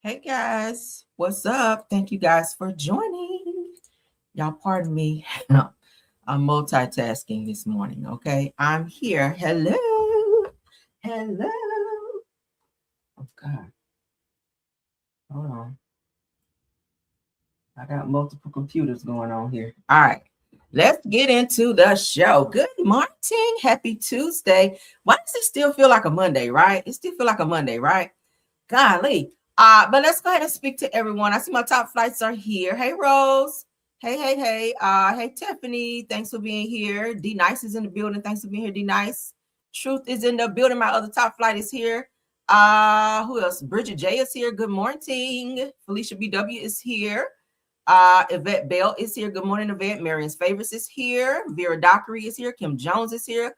Hey guys, what's up? Thank you guys for joining. Y'all, pardon me. I'm multitasking this morning. Okay, I'm here. Hello, hello. Oh God, hold on. I got multiple computers going on here. All right, let's get into the show. Good morning. Happy Tuesday. Why does it still feel like a Monday? Right? It still feel like a Monday, right? Golly. But let's go ahead and speak to everyone. I see my top flights are here. Hey, Rose. Hey. Hey, Tiffany. Thanks for being here. D Nice is in the building. Thanks for being here, D Nice. Truth is in the building. My other top flight is here. Who else? Bridget J is here. Good morning. Felicia BW is here. Yvette Bell is here. Good morning, Yvette. Marion's Favorites is here. Vera Dockery is here. Kim Jones is here.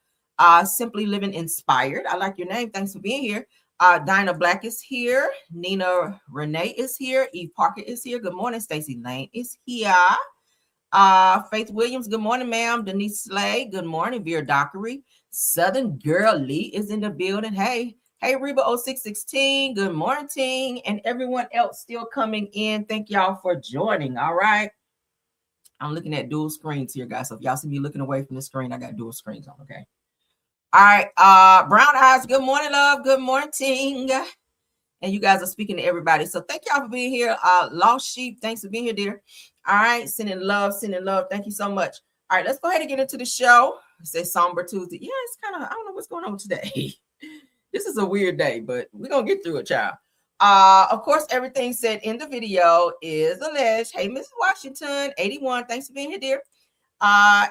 Simply Living Inspired. I like your name. Thanks for being here. Dinah Black is here. Nina Renee is here. Eve Parker is here. Good morning. Stacy Lane is here. Faith Williams, good morning, ma'am. Denise Slay, good morning. Vera Dockery. Southern Girl Lee is in the building. Hey, Reba 0616, good morning. And everyone else still coming in. Thank y'all for joining. All right. I'm looking at dual screens here, guys. So if y'all see me looking away from the screen, I got dual screens on, okay? All right, Brown Eyes, good morning, love. Good morning. And you guys are speaking to everybody. So thank y'all for being here. Lost Sheep, thanks for being here, dear. All right, sending love. Thank you so much. All right, let's go ahead and get into the show. It says Somber Tuesday. Yeah, it's kind of, I don't know what's going on today. This is a weird day, but we're going to get through it, child. Of course, everything said in the video is alleged. Hey, Mrs. Washington, 81, thanks for being here, dear.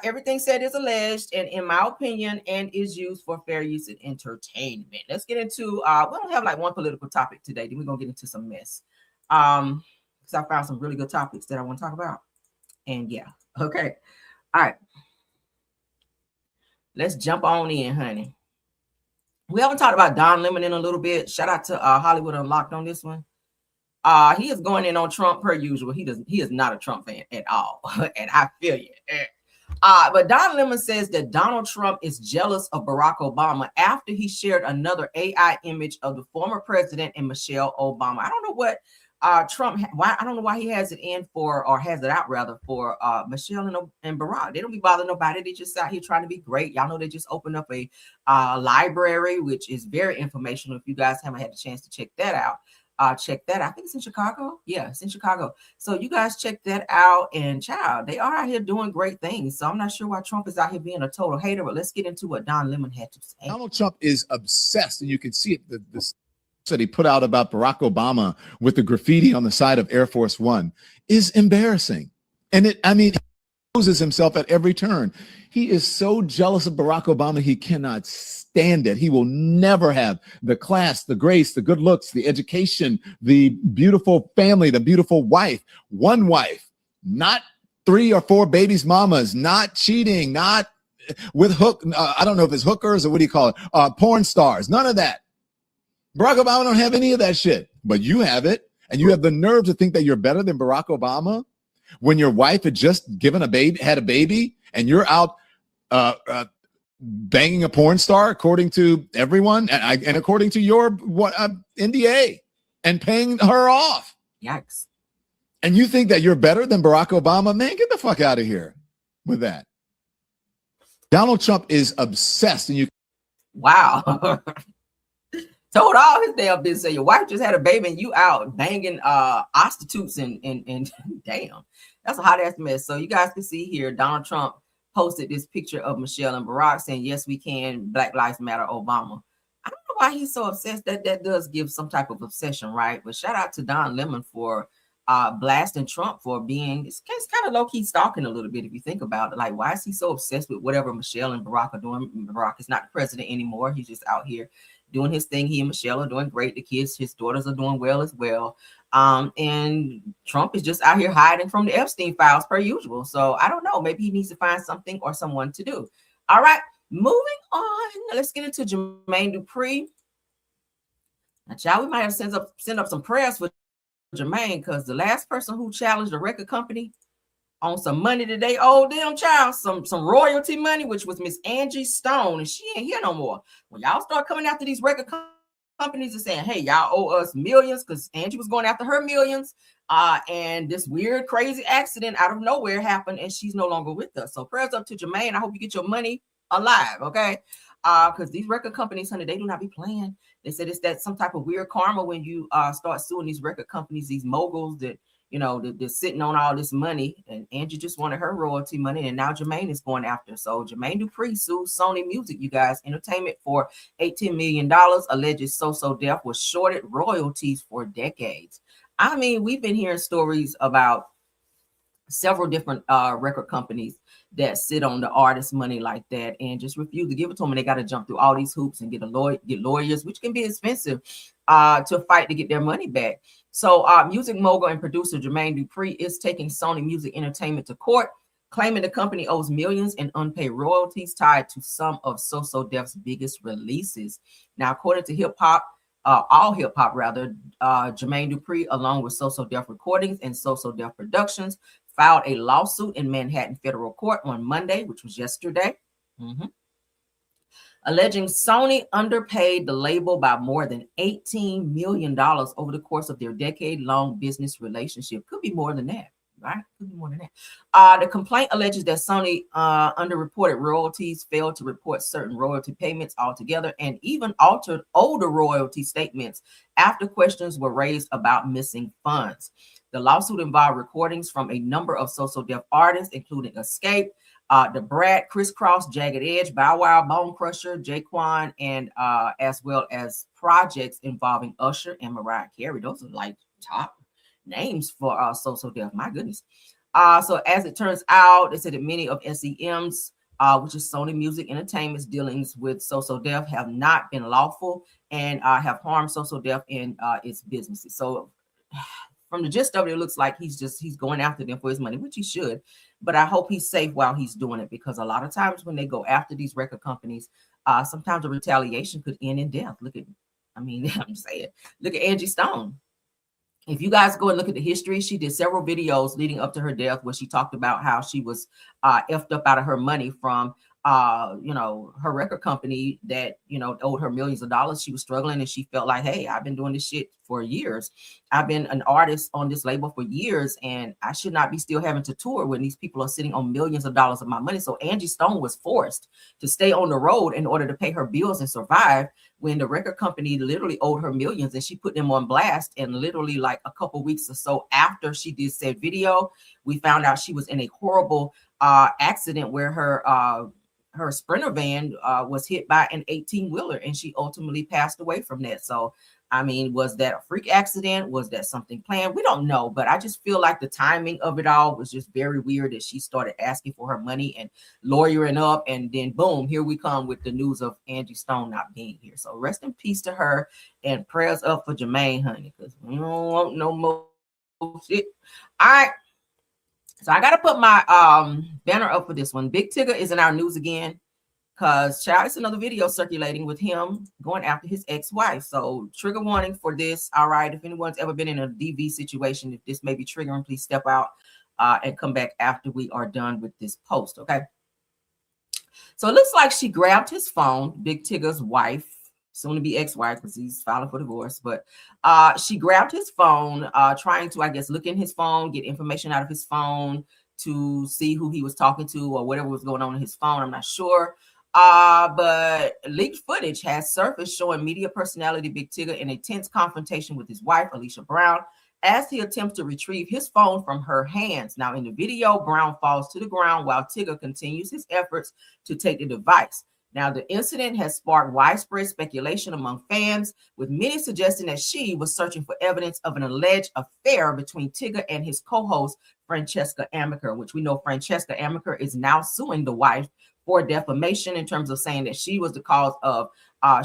Everything said is alleged and in my opinion and is used for fair use and entertainment. Let's get into we don't have like one political topic today, then we're gonna get into some mess. Because I found some really good topics that I want to talk about. And yeah, okay. All right. Let's jump on in, honey. We haven't talked about Don Lemon in a little bit. Shout out to Hollywood Unlocked on this one. He is going in on Trump per usual. He is not a Trump fan at all. And I feel you. But Don Lemon says that Donald Trump is jealous of Barack Obama after he shared another AI image of the former president and Michelle Obama. I don't know what why I don't know why he has it in for, or has it out rather, for Michelle and Barack. They don't be bothering nobody. They just out here trying to be great. Y'all know they just opened up a library, which is very informational. If you guys haven't had a chance to check that out. Check that out. I think it's in Chicago. Yeah, it's in Chicago. So you guys check that out. And child, they are out here doing great things. So I'm not sure why Trump is out here being a total hater, but let's get into what Don Lemon had to say. Donald Trump is obsessed, and you can see it. The that he put out about Barack Obama with the graffiti on the side of Air Force One is embarrassing. And he exposes himself at every turn. He is so jealous of Barack Obama, he cannot stand it. He will never have the class, the grace, the good looks, the education, the beautiful family, the beautiful wife. One wife, not 3 or 4 babies mamas, not cheating, not with I don't know if it's hookers or what do you call it? Porn stars, none of that. Barack Obama don't have any of that shit, but you have it. And you have the nerve to think that you're better than Barack Obama when your wife had just had a baby, and you're out banging a porn star, according to everyone, and according to your NDA, and paying her off. Yikes. And you think that you're better than Barack Obama? Man, get the fuck out of here with that. Donald Trump is obsessed. And wow. Told all his damn business. So your wife just had a baby and you out banging prostitutes and damn, that's a hot ass mess. So you guys can see here, Donald Trump posted this picture of Michelle and Barack saying, yes, we can, Black Lives Matter, Obama. I don't know why he's so obsessed. That does give some type of obsession, right? But shout out to Don Lemon for blasting Trump for being, it's kind of low-key stalking a little bit if you think about it. Like, why is he so obsessed with whatever Michelle and Barack are doing? Barack is not the president anymore. He's just out here doing his thing. He and Michelle are doing great. The kids, his daughters, are doing well as well. And Trump is just out here hiding from the Epstein files per usual. So I don't know. Maybe he needs to find something or someone to do. All right, moving on. Let's get into Jermaine Dupri. Now, child, we might have to send up some prayers for Jermaine, because the last person who challenged the record company on some money that they owed them, child, some royalty money, which was Miss Angie Stone, and she ain't here no more. When y'all start coming after these record companies are saying, hey, y'all owe us millions, because Angie was going after her millions. And this weird, crazy accident out of nowhere happened, and she's no longer with us. So prayers up to Jermaine. I hope you get your money alive, okay? Because these record companies, honey, they do not be playing. They said it's that some type of weird karma when you start suing these record companies, these moguls that, you know, they're sitting on all this money, and Angie just wanted her royalty money, and now Jermaine is going after. So Jermaine Dupri sues Sony Music, you guys, Entertainment, for $18 million. Alleged So Def was shorted royalties for decades. I mean, we've been hearing stories about several different record companies that sit on the artist money like that and just refuse to give it to them. And they got to jump through all these hoops and get lawyers, which can be expensive, to fight to get their money back. So music mogul and producer Jermaine Dupri is taking Sony Music Entertainment to court, claiming the company owes millions in unpaid royalties tied to some of So Def's biggest releases. Now, according to hip hop, all hip hop rather, Jermaine Dupri, along with So Def Recordings and So Def Productions, filed a lawsuit in Manhattan federal court on Monday, which was yesterday, alleging Sony underpaid the label by more than $18 million over the course of their decade-long business relationship. Could be more than that, right? Could be more than that. The complaint alleges that Sony underreported royalties, failed to report certain royalty payments altogether, and even altered older royalty statements after questions were raised about missing funds. The lawsuit involved recordings from a number of So Def artists, including Escape, The Brat, Criss Cross, Jagged Edge, Bow Wow, Bone Crusher, Jaquan, and as well as projects involving Usher and Mariah Carey. Those are like top names for So Def. My goodness. So as it turns out, they said that many of SEM's, which is Sony Music Entertainment's dealings with So Def, have not been lawful and have harmed So Def in its businesses. So from the gist of it, it looks like he's going after them for his money, which he should. But I hope he's safe while he's doing it, because a lot of times when they go after these record companies, sometimes the retaliation could end in death. I'm saying, look at Angie Stone. If you guys go and look at the history, she did several videos leading up to her death where she talked about how she was effed up out of her money from her record company that, owed her millions of dollars. She was struggling and she felt like, hey, I've been doing this shit for years. I've been an artist on this label for years, and I should not be still having to tour when these people are sitting on millions of dollars of my money. So Angie Stone was forced to stay on the road in order to pay her bills and survive, when the record company literally owed her millions, and she put them on blast. And literally like a couple weeks or so after she did said video, we found out she was in a horrible accident where her Sprinter van was hit by an 18-wheeler, and she ultimately passed away from that. So, I mean, was that a freak accident? Was that something planned? We don't know, but I just feel like the timing of it all was just very weird, that she started asking for her money and lawyering up, and then boom, here we come with the news of Angie Stone not being here. So rest in peace to her, and prayers up for Jermaine, honey, because we don't want no more shit. All right. So I got to put my banner up for this one. Big Tigger is in our news again, because child, it's another video circulating with him going after his ex-wife. So trigger warning for this. All right. If anyone's ever been in a DV situation, if this may be triggering, please step out and come back after we are done with this post. Okay. So it looks like she grabbed his phone, Big Tigger's wife, soon to be ex-wife, because he's filing for divorce. But she grabbed his phone, trying to, I guess, look in his phone, get information out of his phone to see who he was talking to or whatever was going on in his phone. I'm not sure. But leaked footage has surfaced showing media personality Big Tigger in a tense confrontation with his wife, Alicia Brown, as he attempts to retrieve his phone from her hands. Now, in the video, Brown falls to the ground while Tigger continues his efforts to take the device. Now, the incident has sparked widespread speculation among fans, with many suggesting that she was searching for evidence of an alleged affair between Tigger and his co-host, Francesca Amaker, which we know Francesca Amaker is now suing the wife for defamation, in terms of saying that she was the cause of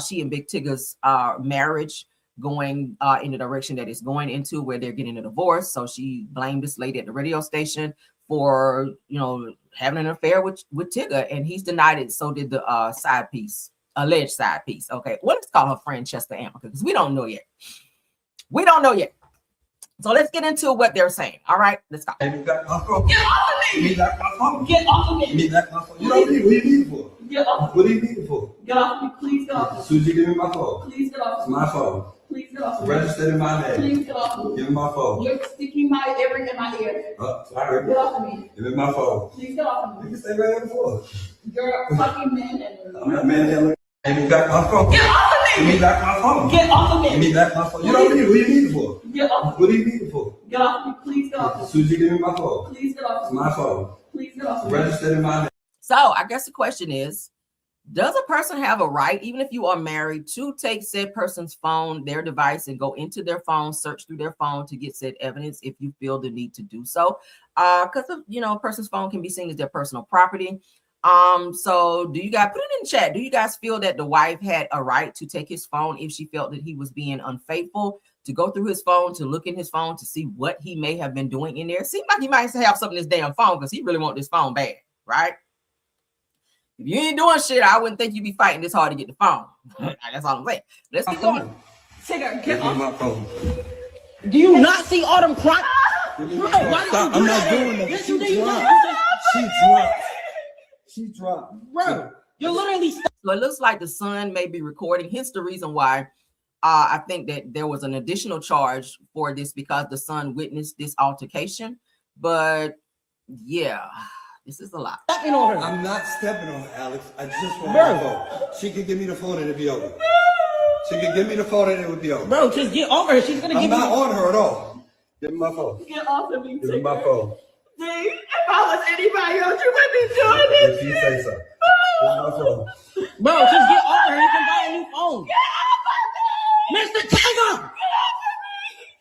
she and Big Tigger's marriage going in the direction that it's going into, where they're getting a divorce. So she blamed this lady at the radio station for, having an affair with Tigger, and he's denied it. So did the alleged side piece. Okay, well, let's call her Francesca Amaker, because we don't know yet. We don't know yet. So let's get into what they're saying. All right, let's go. Get off of me! Get off of me! Get off of me! You don't need what you need for. Get off. What do you need it for? Get off me. Please get off me. Suji, give me my phone. Please get off It's me. my phone. Please get off me. Registered in my name. Please get off me. Give me my phone. You're sticking my earring in my ear. Sorry. Get off of me. Give me my phone. Please get off of You me. can stay right on the floor. You're a fucking man and I'm not manhandling. Give me back my phone. Get off of Give me. me back my phone. Get off of Give me. me back my phone. You don't need it. What do you need it for? Get off. What do you need it for? Get off me. Please get off me. Suji, give me my phone. Please get off It's me. my phone. Please get off me. Registered in my name. So I guess the question is, does a person have a right, even if you are married, to take said person's phone, their device, and go into their phone, search through their phone to get said evidence if you feel the need to do so? Because a person's phone can be seen as their personal property. So do you guys put it in the chat? Do you guys feel that the wife had a right to take his phone if she felt that he was being unfaithful, to go through his phone, to look in his phone to see what he may have been doing in there? Seems like he might have something in his damn phone because he really wants this phone bad, right? If you ain't doing shit, I wouldn't think you'd be fighting this hard to get the phone. That's all I'm saying. Let's keep going. Tigger, Give get me off. my phone. Do you not see all them crime? Stop. I'm not doing that. Yes, She you do. dropped. She dropped. She dropped. Bro, you're literally So it looks like the son may be recording. Hence the reason why I think that there was an additional charge for this, because the son witnessed this altercation. But yeah, this is a lot. stepping on her. I'm not stepping on her, Alex. I just want Bro. my phone. She can give me the phone and it'll be over. She can give me the phone and it would be over. Bro, just get over her. She's gonna I'm give not you. on her at all. Give me my phone. Get off of me, Give me my Tigger. phone. See, if I was anybody else, you wouldn't be doing this. If you say so. Give me my phone. Bro, just get over her. You can buy a new phone. Mr. Tigger!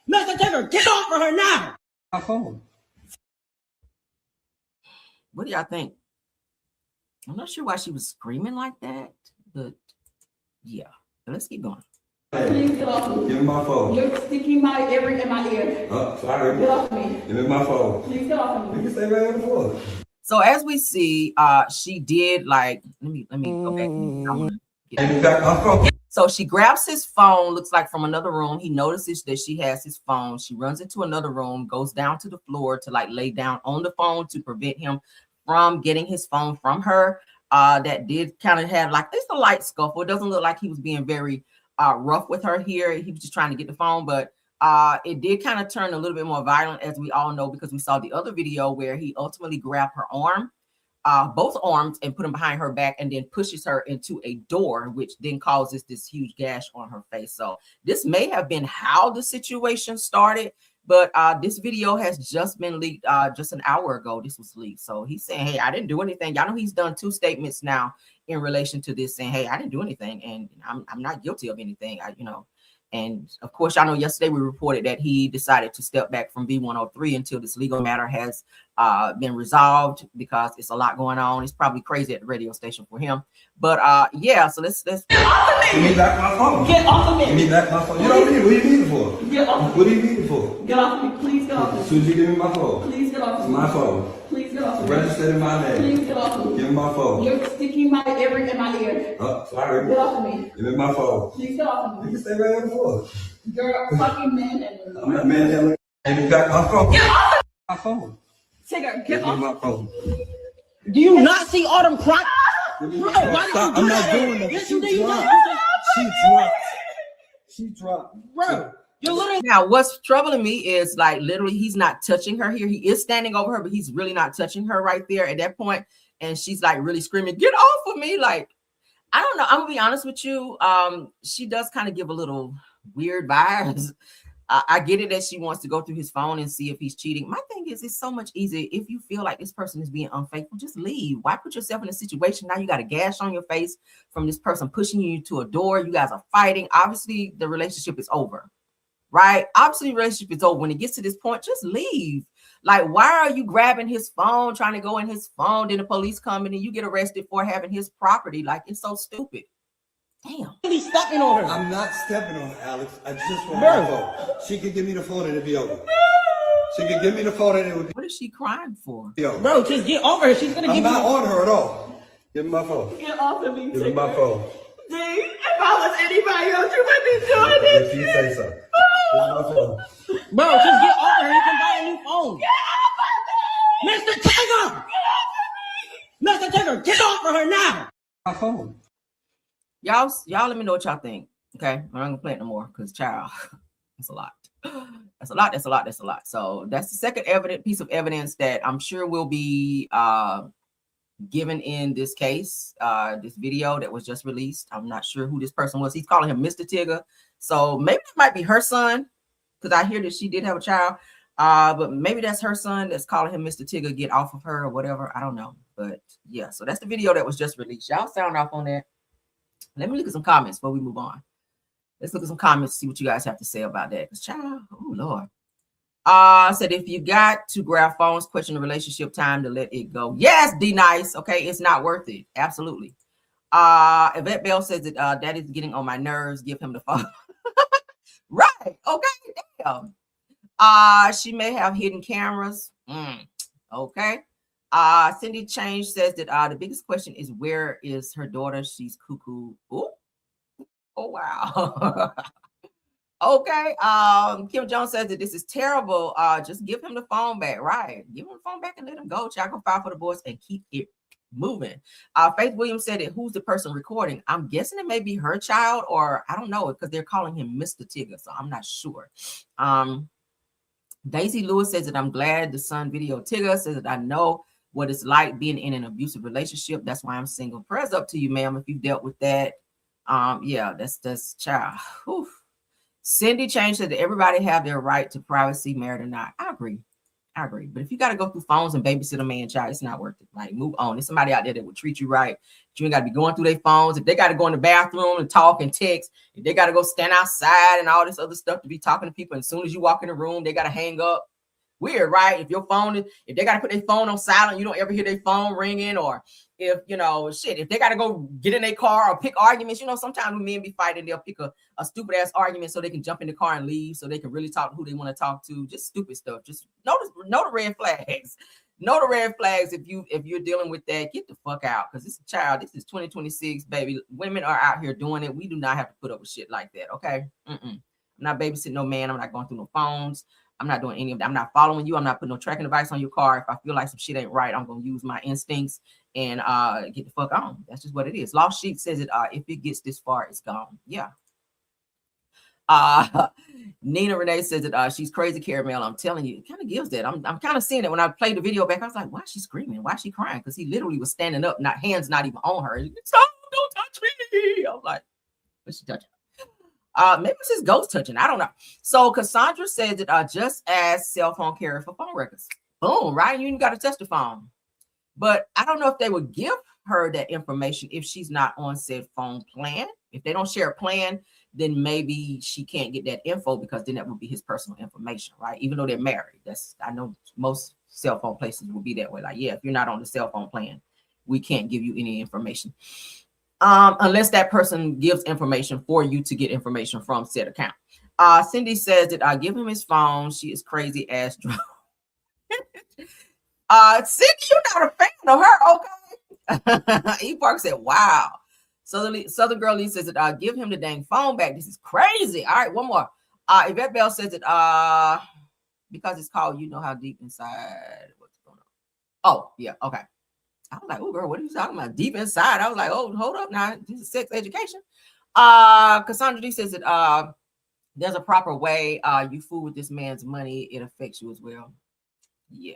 Mr. Tigger, get off of her now! My phone. What do y'all think? I'm not sure why she was screaming like that, but yeah. Let's keep going. Please get off me. Give me my phone. You're sticking my earring in my ear. Sorry. Get off me. Give me my phone. Please get off of You me. can stay right on the floor. So as we see, she did like, let me go back. I wanna get- Give me back my phone. So she grabs his phone, looks like from another room. He notices that she has his phone. She runs into another room, goes down to the floor to like lay down on the phone to prevent him from getting his phone from her. That did kind of have like, it's a light scuffle. It doesn't look like he was being very rough with her here. He was just trying to get the phone, but it did kind of turn a little bit more violent, as we all know, because we saw the other video where he ultimately grabbed her arm, both arms, and put them behind her back, and then pushes her into a door, which then causes this huge gash on her face. So this may have been how the situation started, but this video has just been leaked just an hour ago. This was leaked. So he's saying, hey, I didn't do anything. Y'all know he's done 2 statements now in relation to this, saying, hey, I didn't do anything, and I'm not guilty of anything. And of course, y'all know yesterday we reported that he decided to step back from B103 until this legal matter has been resolved, because it's a lot going on. It's probably crazy at the radio station for him. But yeah, so let's Get off of Give me. me back my phone. Get off of Give me. me back my phone. You don't need it. What do you need it for? Get off. What do you need it for? Get off of me. Please get off of me. Suji, give me my phone. Please get off It's of me. my phone. Please get off of me. Registered in my name. Please get off of me. Give me my phone. You're sticking my earring in my ear. Sorry. Get off of me. Give me my phone. Please get off of You me. can stay right on the floor. You're a fucking man and I'm not manhandling. Give me back my phone. Get off of My phone. Tigger, Give get me off. my phone. Do you not see all them crime? Give me Bro, my phone. why did Stop. you I'm do not that? doing that. Yes, She you do. You dropped. know, She dropped. She dropped. bro, you're literally. Now, what's troubling me is like literally he's not touching her here. He is standing over her, but he's really not touching her right there at that point. And she's like really screaming, "Get off of me!" Like, I don't know. I'm gonna be honest with you. She does kind of give a little weird vibes. I get it that she wants to go through his phone and see if he's cheating. My thing is, it's so much easier if you feel like this person is being unfaithful, just leave. Why put yourself in a situation now you got a gash on your face from this person pushing you to a door? You guys are fighting. Obviously, the relationship is over, right? Obviously, the relationship is over. When it gets to this point, just leave. Like, why are you grabbing his phone, trying to go in his phone? Then the police come in and you get arrested for having his property. Like, it's so stupid. Damn. Really stepping on her. I'm not stepping on her, Alex. I just want Bro. my phone. She can give me the phone and it'll be over. She can give me the phone and it would What is she crying for? be over. Bro, just get over her. She's gonna I'm give not you. on her at all. Give me my phone. Get off of me, Give me my Tigger. phone. See, if I was anybody else, you wouldn't be doing this. If you say so. Give me my phone. Bro, just get over her. You can buy a new phone. Mr. Tigger! Mr. Tigger, get off of her now! my phone. Y'all let me know what y'all think. Okay, I'm not gonna play it no more because child, that's a lot. That's a lot. That's a lot. That's a lot. So that's the second piece of evidence that I'm sure will be given in this case, this video that was just released. I'm not sure who this person was. He's calling him Mr. Tigger. So maybe it might be her son, because I hear that she did have a child. But maybe that's her son that's calling him Mr. Tigger. Get off of her or whatever. I don't know. But yeah, so that's the video that was just released. Y'all sound off on that. Let me look at some comments before we move on. Let's look at some comments, see what you guys have to say about that. Because child, oh Lord. Said if you got to grab phones, question the relationship time to let it go. Yes, D nice. Okay, it's not worth it. Absolutely. Yvette Bell says that that is getting on my nerves. Give him the phone. Right. Okay. Damn. She may have hidden cameras. Okay. Cindy Change says that the biggest question is where is her daughter? She's cuckoo. Ooh. Oh wow. Okay. Kim Jones says that this is terrible. Just give him the phone back. Right. Give him the phone back and let him go. Child, go file for the divorce and keep it moving. Faith Williams said that who's the person recording? I'm guessing it may be her child, or I don't know, because they're calling him Mr. Tigger, so I'm not sure. Daisy Lewis says that I'm glad the son video Tigger says that I know what it's like being in an abusive relationship. That's why I'm single. Prayers up to you, ma'am, if you've dealt with that. Yeah, that's child. Whew. Cindy changed said that everybody have their right to privacy, married or not. I agree. But if you got to go through phones and babysit a man, child, it's not worth it. Like, move on. There's somebody out there that will treat you right. You ain't got to be going through their phones. If they got to go in the bathroom and talk and text, if they got to go stand outside and all this other stuff to be talking to people, and as soon as you walk in the room, they got to hang up. Weird, right? If they got to put their phone on silent, you don't ever hear their phone ringing, or if, if they got to go get in their car or pick arguments, sometimes when men be fighting, they'll pick a stupid ass argument so they can jump in the car and leave so they can really talk to who they want to talk to. Just stupid stuff. Just know the red flags. Know the red flags. If you're dealing with that, get the fuck out, because this child, this is 2026, baby. Women are out here doing it. We do not have to put up with shit like that. Okay. I'm not babysitting no man. I'm not going through no phones. I'm not doing any of that. I'm not following you. I'm not putting no tracking device on your car. If I feel like some shit ain't right, I'm going to use my instincts and get the fuck on. That's just what it is. Lost Sheep says it. If it gets this far, it's gone. Yeah. Nina Renee says that she's crazy, Karmelo. I'm telling you, it kind of gives that. I'm kind of seeing it. When I played the video back, I was like, why is she screaming? Why is she crying? Because he literally was standing up, hands not even on her. Stop, don't touch me. I was like, what's she touching? Maybe it's his ghost touching. I don't know. So Cassandra said that just as cell phone carrier for phone records. Boom, right? You ain't got to touch the phone. But I don't know if they would give her that information if she's not on said phone plan. If they don't share a plan, then maybe she can't get that info, because then that would be his personal information, right? Even though they're married. I know most cell phone places will be that way. Like, yeah, if you're not on the cell phone plan, we can't give you any information. Unless that person gives information for you to get information from said account. Cindy says that I give him his phone. She is crazy ass drunk. Cindy, you're not a fan of her, okay? E Park said, wow. Southern Girl Lee says that I give him the dang phone back. This is crazy. All right, one more. Yvette Bell says that because it's called You Know How Deep Inside. What's going on? Oh, yeah, okay. I was like, oh, girl, what are you talking about? Deep inside. I was like, oh, hold up now. This is sex education. Cassandra D says that there's a proper way you fool with this man's money. It affects you as well. Yeah.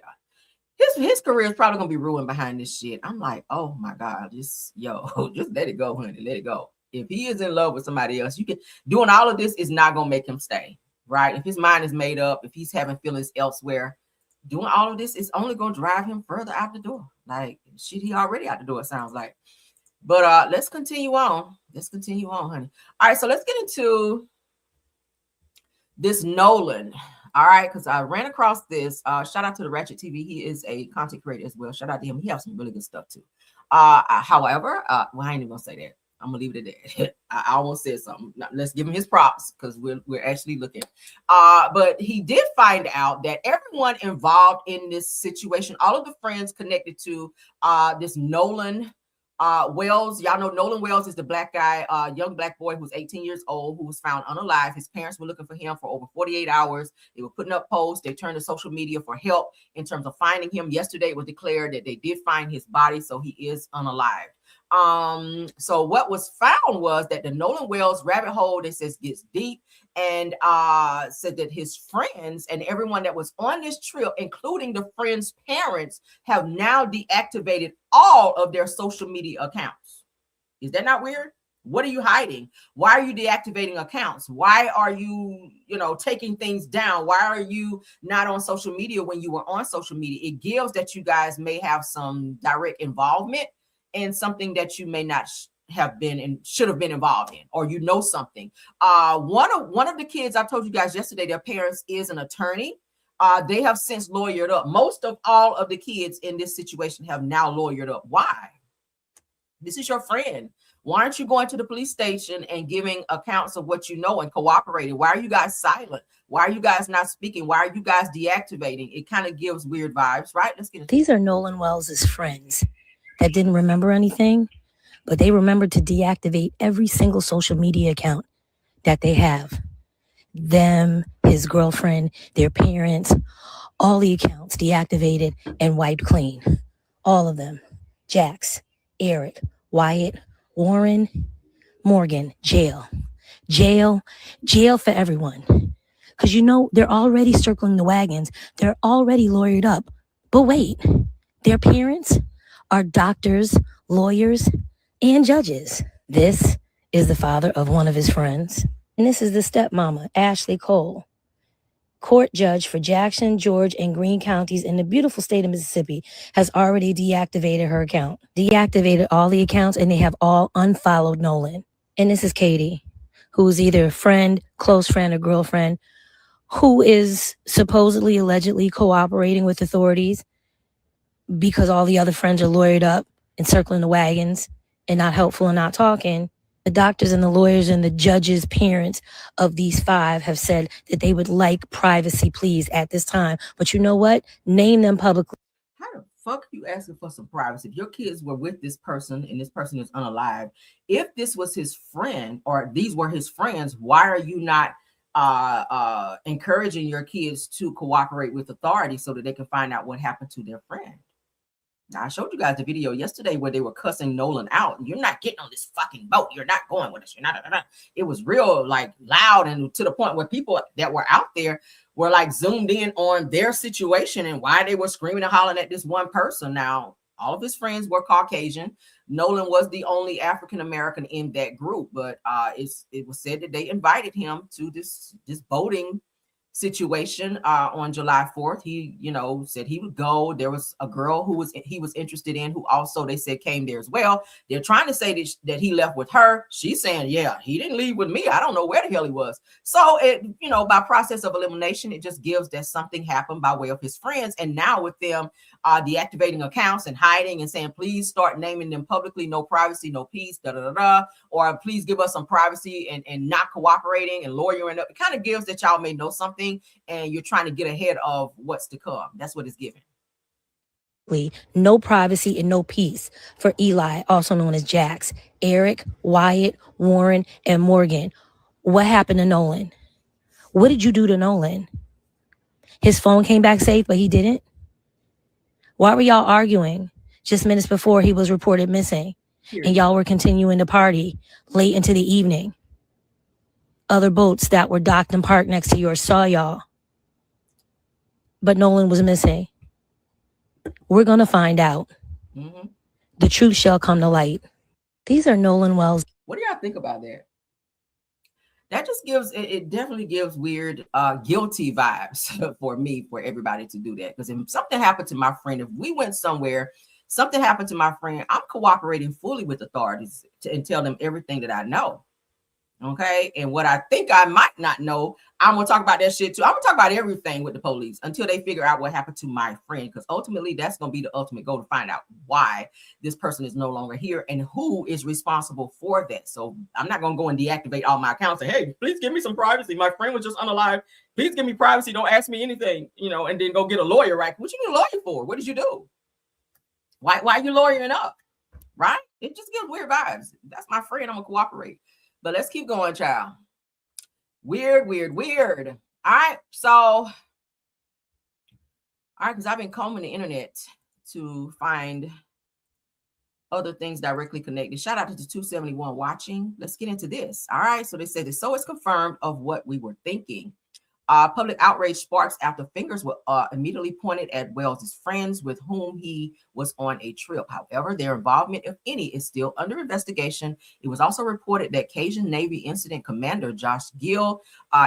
His career is probably going to be ruined behind this shit. I'm like, oh, my God. Just let it go, honey. Let it go. If he is in love with somebody else, doing all of this is not going to make him stay, right? If his mind is made up, if he's having feelings elsewhere, doing all of this is only going to drive him further out the door. Like, shit, he already out the door, it sounds like. But let's continue on. Honey. All right, so let's get into this Nolan. All right, because I ran across this. Shout out to the Ratchet TV. He is a content creator as well. Shout out to him. He has some really good stuff too. However, I ain't even gonna say that. I'm gonna leave it at that. I almost said something. Now, let's give him his props, because we're actually looking. But he did find out that everyone involved in this situation, all of the friends connected to this Nolan Wells. Y'all know Nolan Wells is the black guy, young black boy who's 18 years old, who was found unalive. His parents were looking for him for over 48 hours. They were putting up posts. They turned to social media for help in terms of finding him. Yesterday it was declared that they did find his body, so he is unalived. So what was found was that the Nolan Wells rabbit hole, it says, gets deep, and said that his friends and everyone that was on this trip, including the friends' parents, have now deactivated all of their social media accounts. Is that not weird? What are you hiding? Why are you deactivating accounts? Why are you, taking things down? Why are you not on social media when you were on social media? It gives that you guys may have some direct involvement in something that you may not have been and should have been involved in, or something. One of the kids, I told you guys yesterday, their parents is an attorney. They have since lawyered up. Most of all of the kids in this situation have now lawyered up. Why? This is your friend. Why aren't you going to the police station and giving accounts of what you know and cooperating? Why are you guys silent? Why are you guys not speaking? Why are you guys deactivating? It kind of gives weird vibes, right? Let's get it. These are Nolan Wells' friends that didn't remember anything, but they remembered to deactivate every single social media account that they have. Them, his girlfriend, their parents, all the accounts deactivated and wiped clean. All of them. Jax, Eric, Wyatt, Warren, Morgan, jail. Jail for everyone. Because they're already circling the wagons. They're already lawyered up. But wait, their parents are doctors, lawyers, and judges. This is the father of one of his friends. And this is the stepmama, Ashley Cole, court judge for Jackson, George, and Greene counties in the beautiful state of Mississippi, has already deactivated her account. Deactivated all the accounts, and they have all unfollowed Nolan. And this is Katie, who's either a friend, close friend, or girlfriend, who is supposedly, allegedly cooperating with authorities because all the other friends are lawyered up and circling the wagons and not helpful and not talking. The doctors and the lawyers and the judges' parents of these 5 have said that they would like privacy, please, at this time. But you know what? Name them publicly. How the fuck are you asking for some privacy? If your kids were with this person and this person is unalive, if this was his friend or these were his friends, why are you not encouraging your kids to cooperate with authorities so that they can find out what happened to their friend? Now, I showed you guys the video yesterday where they were cussing Nolan out. You're not getting on this fucking boat. You're not going with us. You're not. It was real, loud, and to the point where people that were out there were zoomed in on their situation and why they were screaming and hollering at this one person. Now, all of his friends were Caucasian. Nolan was the only African American in that group, but it was said that they invited him to this boating situation on July 4th. He, said he would go. There was a girl he was interested in who also, they said, came there as well. They're trying to say that he left with her. She's saying, yeah, he didn't leave with me. I don't know where the hell he was. So it, by process of elimination, it just gives that something happened by way of his friends. And now with them deactivating accounts and hiding and saying, please start naming them publicly, no privacy, no peace, or please give us some privacy and not cooperating and lawyering up. It kind of gives that y'all may know something and you're trying to get ahead of what's to come. That's what it's giving. No privacy and no peace for Eli, also known as Jax, Eric, Wyatt, Warren, and Morgan. What happened to Nolan? What did you do to Nolan? His phone came back safe, but he didn't? Why were y'all arguing just minutes before he was reported missing? And y'all were continuing to party late into the evening. Other boats that were docked and parked next to yours saw y'all. But Nolan was missing. We're going to find out. Mm-hmm. The truth shall come to light. These are Nolan Wells. What do y'all think about that? That just it definitely gives weird, guilty vibes for me, for everybody to do that. Because if something happened to my friend, if we went somewhere, something happened to my friend, I'm cooperating fully with authorities and tell them everything that I know. Okay. And what I think I might not know, I'm going to talk about that shit too. I'm going to talk about everything with the police until they figure out what happened to my friend. Because ultimately, that's going to be the ultimate goal, to find out why this person is no longer here and who is responsible for that. So I'm not going to go and deactivate all my accounts and, hey, please give me some privacy. My friend was just unalive. Please give me privacy. Don't ask me anything, and then go get a lawyer, right? What you need a lawyer for? What did you do? Why are you lawyering up? Right? It just gives weird vibes. That's my friend. I'm going to cooperate. But let's keep going, child. Weird. All right. So, because I've been combing the internet to find other things directly connected. Shout out to the 271 watching. Let's get into this. All right. So they said this. So it's confirmed of what we were thinking. Public outrage sparks after fingers were immediately pointed at Wells' friends with whom he was on a trip. However, their involvement, if any, is still under investigation. It was also reported that Cajun Navy Incident Commander Josh Gill,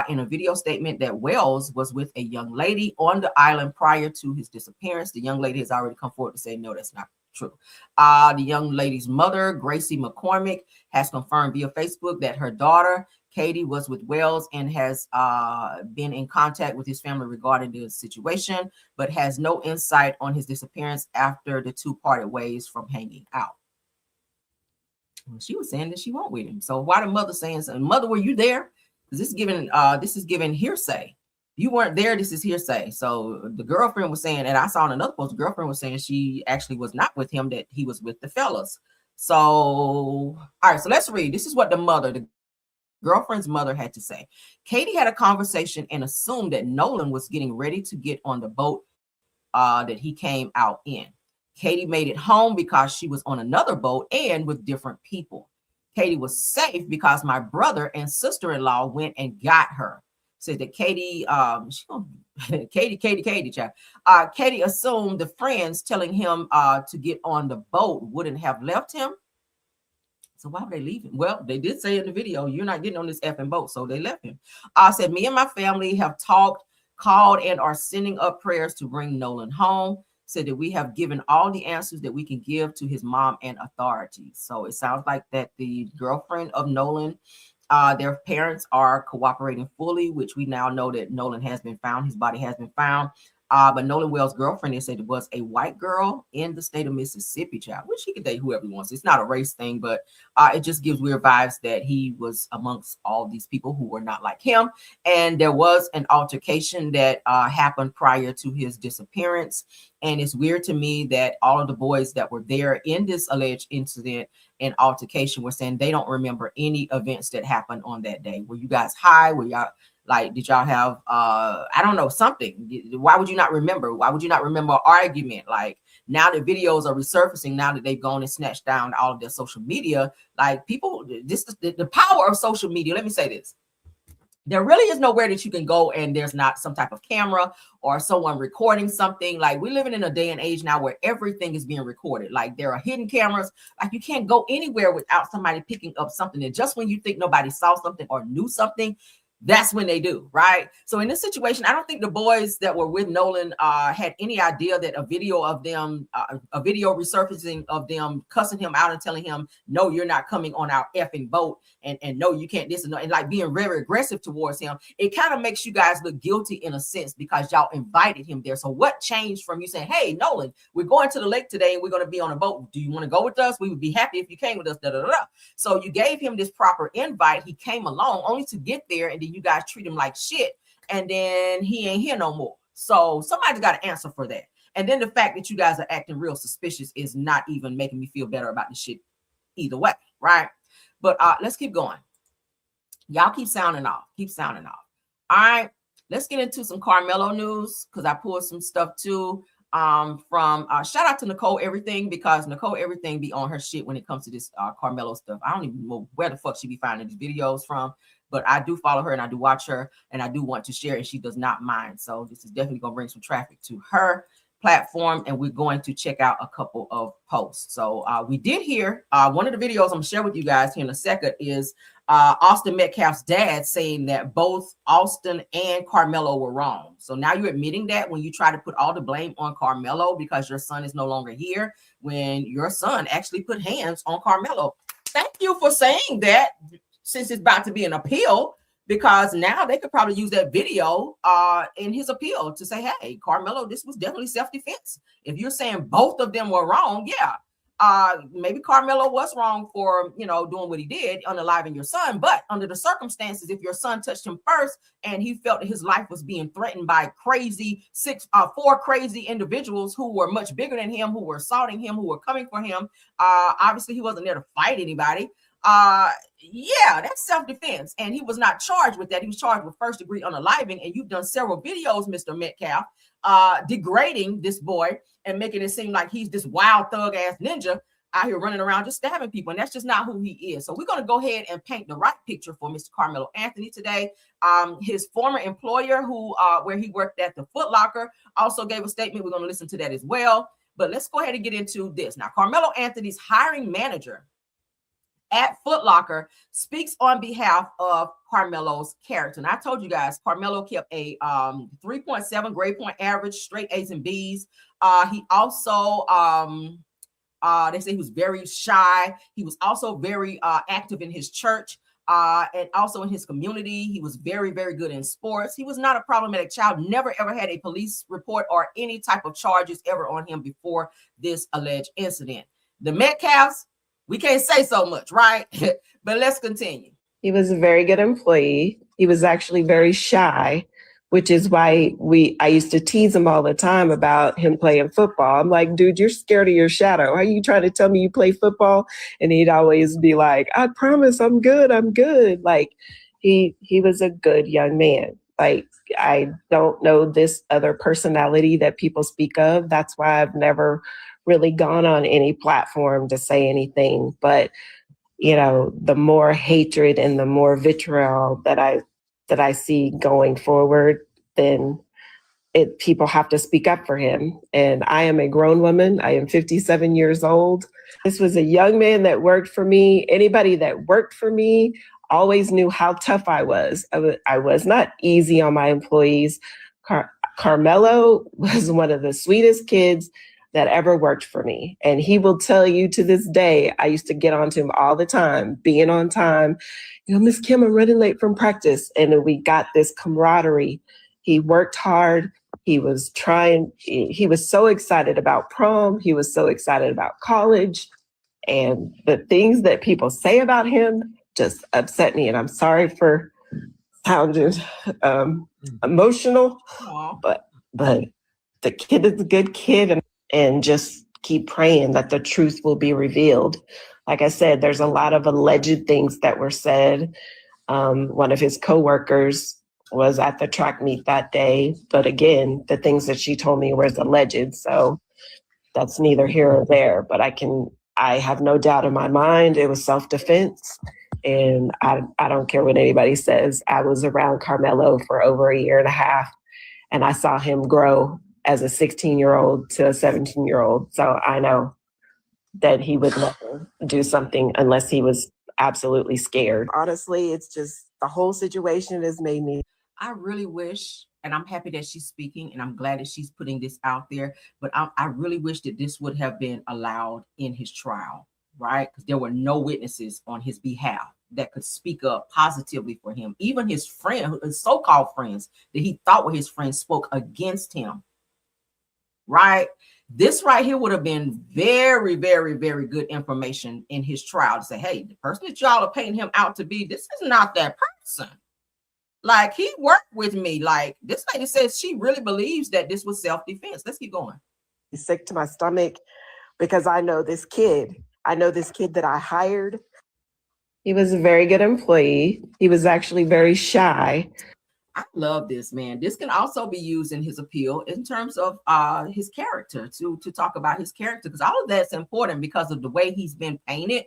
in a video statement, that Wells was with a young lady on the island prior to his disappearance. The young lady has already come forward to say, no, that's not true. The young lady's mother, Gracie McCormick, has confirmed via Facebook that her daughter, Katie, was with Wells and has been in contact with his family regarding the situation, but has no insight on his disappearance after the two parted ways from hanging out. Well, she was saying that she won't with him. So why the mother saying something? Mother, were you there? Because this is given hearsay. You weren't there. This is hearsay. So the girlfriend was saying, and I saw in another post, the girlfriend was saying she actually was not with him, that he was with the fellas. So, all right, so let's read. This is what the girlfriend's mother had to say. Katie had a conversation and assumed that Nolan was getting ready to get on the boat that he came out in. Katie made it home because she was on another boat and with different people. Katie was safe because my brother and sister-in-law went and got her. Said that Katie, Katie assumed the friends telling him to get on the boat wouldn't have left him. So why would they leave him? Well, they did say in the video, you're not getting on this effing boat. So they left him. Said, me and my family have talked, called, and are sending up prayers to bring Nolan home. Said that we have given all the answers that we can give to his mom and authorities. So it sounds like that the girlfriend of Nolan, their parents are cooperating fully, which we now know that Nolan has been found. His body has been found. But Nolan Wells' girlfriend, they said it was a white girl in the state of Mississippi, child, which he can date whoever he wants. It's not a race thing, but it just gives weird vibes that he was amongst all these people who were not like him. And there was an altercation that happened prior to his disappearance. And it's weird to me that all of the boys that were there in this alleged incident and altercation were saying they don't remember any events that happened on that day. Were you guys high? Were y'all like, did y'all have I don't know, something? Why would you not remember? Why would you not remember an argument? Like, now that videos are resurfacing, now that they've gone and snatched down all of their social media, like, people, this is the power of social media. Let me say this. There really is nowhere that you can go and there's not some type of camera or someone recording something. Like, we're living in a day and age now where everything is being recorded. Like, there are hidden cameras. Like, you can't go anywhere without somebody picking up something. And just when you think nobody saw something or knew something, that's when they do, right? So in this situation, I don't think the boys that were with Nolan had any idea that a video of them, a video resurfacing of them cussing him out and telling him, no, you're not coming on our effing boat, and no, you can't this, and like being very aggressive towards him. It kind of makes you guys look guilty in a sense because y'all invited him there. So what changed from you saying, hey, Nolan, we're going to the lake today and we're going to be on a boat. Do you want to go with us? We would be happy if you came with us. Da, da, da, da. So you gave him this proper invite. He came along only to get there, and then you guys treat him like shit, and then he ain't here no more. So somebody's got to answer for that. And then the fact that you guys are acting real suspicious is not even making me feel better about the shit either way, right? But let's keep going. Y'all keep sounding off. Keep sounding off. All right, let's get into some Karmelo news because I pulled some stuff too. From shout out to Nicole Everything, because Nicole Everything be on her shit when it comes to this Karmelo stuff. I don't even know where the fuck she be finding these videos from, but I do follow her and I do watch her and I do want to share, and she does not mind. So this is definitely gonna bring some traffic to her platform, and we're going to check out a couple of posts. So we did hear one of the videos I'm gonna share with you guys here in a second is Austin Metcalf's dad saying that both Austin and Karmelo were wrong. So now you're admitting that when you try to put all the blame on Karmelo because your son is no longer here, when your son actually put hands on Karmelo. Thank you for saying that, since it's about to be an appeal, because now they could probably use that video in his appeal to say, hey, Karmelo, this was definitely self-defense. If you're saying both of them were wrong, yeah, maybe Karmelo was wrong for, you know, doing what he did, unaliving your son. But under the circumstances, if your son touched him first and he felt that his life was being threatened by four crazy individuals who were much bigger than him, who were assaulting him, who were coming for him, obviously he wasn't there to fight anybody. Yeah, that's self-defense, and he was not charged with that. He was charged with first-degree unaliving, and you've done several videos, Mr. Metcalf, degrading this boy and making it seem like he's this wild thug ass ninja. out here running around just stabbing people, and that's just not who he is. So we're going to go ahead and paint the right picture for Mr. Karmelo Anthony today. His former employer, where he worked at the Foot Locker, also gave a statement. We're going to listen to that as well. But let's go ahead and get into this. Now, Karmelo Anthony's hiring manager at Foot Locker speaks on behalf of Karmelo's character. And I told you guys, Karmelo kept a 3.7 grade point average, straight A's and B's. He also, they say he was very shy. He was also very active in his church and also in his community. He was very, very good in sports. He was not a problematic child, never ever had a police report or any type of charges ever on him before this alleged incident. The Metcalfs, we can't say so much, right? But let's continue. He was a very good employee. He was actually very shy, which is why I used to tease him all the time about him playing football. I'm like, dude, you're scared of your shadow. Are you trying to tell me you play football? And he'd always be like, I promise I'm good. I'm good. Like he was a good young man. Like, I don't know this other personality that people speak of. That's why I've never really gone on any platform to say anything. But, you know, the more hatred and the more vitriol that I see going forward, then people have to speak up for him. And I am a grown woman. I am 57 years old. This was a young man that worked for me. Anybody that worked for me always knew how tough I was. I was not easy on my employees. Karmelo was one of the sweetest kids that ever worked for me. And he will tell you to this day, I used to get on to him all the time, being on time. You know, Miss Kim, I'm running late from practice. And then we got this camaraderie. He worked hard. He was so excited about prom. He was so excited about college. And the things that people say about him just upset me. And I'm sorry for sounding emotional, but the kid is a good kid, and just keep praying that the truth will be revealed. Like I said, there's a lot of alleged things that were said. One of his coworkers was at the track meet that day, but again, the things that she told me was alleged. So that's neither here or there, but I have no doubt in my mind it was self-defense. And I don't care what anybody says. I was around Karmelo for over a year and a half, and I saw him grow as a 16-year-old to a 17-year-old. So I know that he would never do something unless he was absolutely scared. Honestly, it's just the whole situation has made me. I really wish, and I'm happy that she's speaking, and I'm glad that she's putting this out there, but I really wish that this would have been allowed in his trial, right? Because there were no witnesses on his behalf that could speak up positively for him. Even his friend, his so-called friends that he thought were his friends, spoke against him, right? This right here would have been very, very, very good information in his trial to say, hey, the person that y'all are painting him out to be, this is not that person. Like, he worked with me. Like, this lady says she really believes that this was self-defense. Let's keep going. Sick to my stomach because I know this kid. I know this kid that I hired. He was a very good employee. He was actually very shy. I love this, man. This can also be used in his appeal in terms of his character, to talk about his character, because all of that's important because of the way he's been painted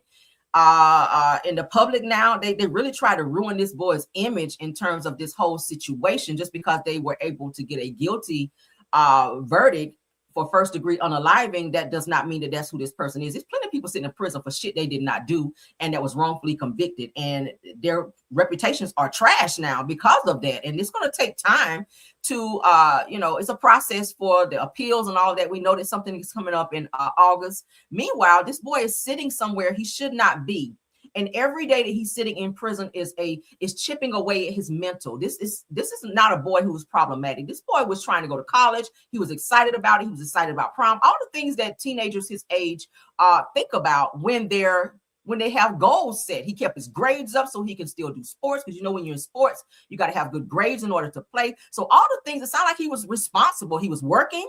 in the public now. They really try to ruin this boy's image in terms of this whole situation just because they were able to get a guilty verdict for first degree unaliving. That does not mean that that's who this person is. There's plenty of people sitting in prison for shit they did not do and that was wrongfully convicted, and their reputations are trash now because of that. And it's going to take time to it's a process for the appeals and all that. We know that something is coming up in August. Meanwhile, this boy is sitting somewhere he should not be. And every day that he's sitting in prison is chipping away at his mental. This is not a boy who was problematic. This boy was trying to go to college. He was excited about it. He was excited about prom. All the things that teenagers his age think about when they have goals set. He kept his grades up so he can still do sports, because when you're in sports, you got to have good grades in order to play. So all the things, it sounded like he was responsible. He was working.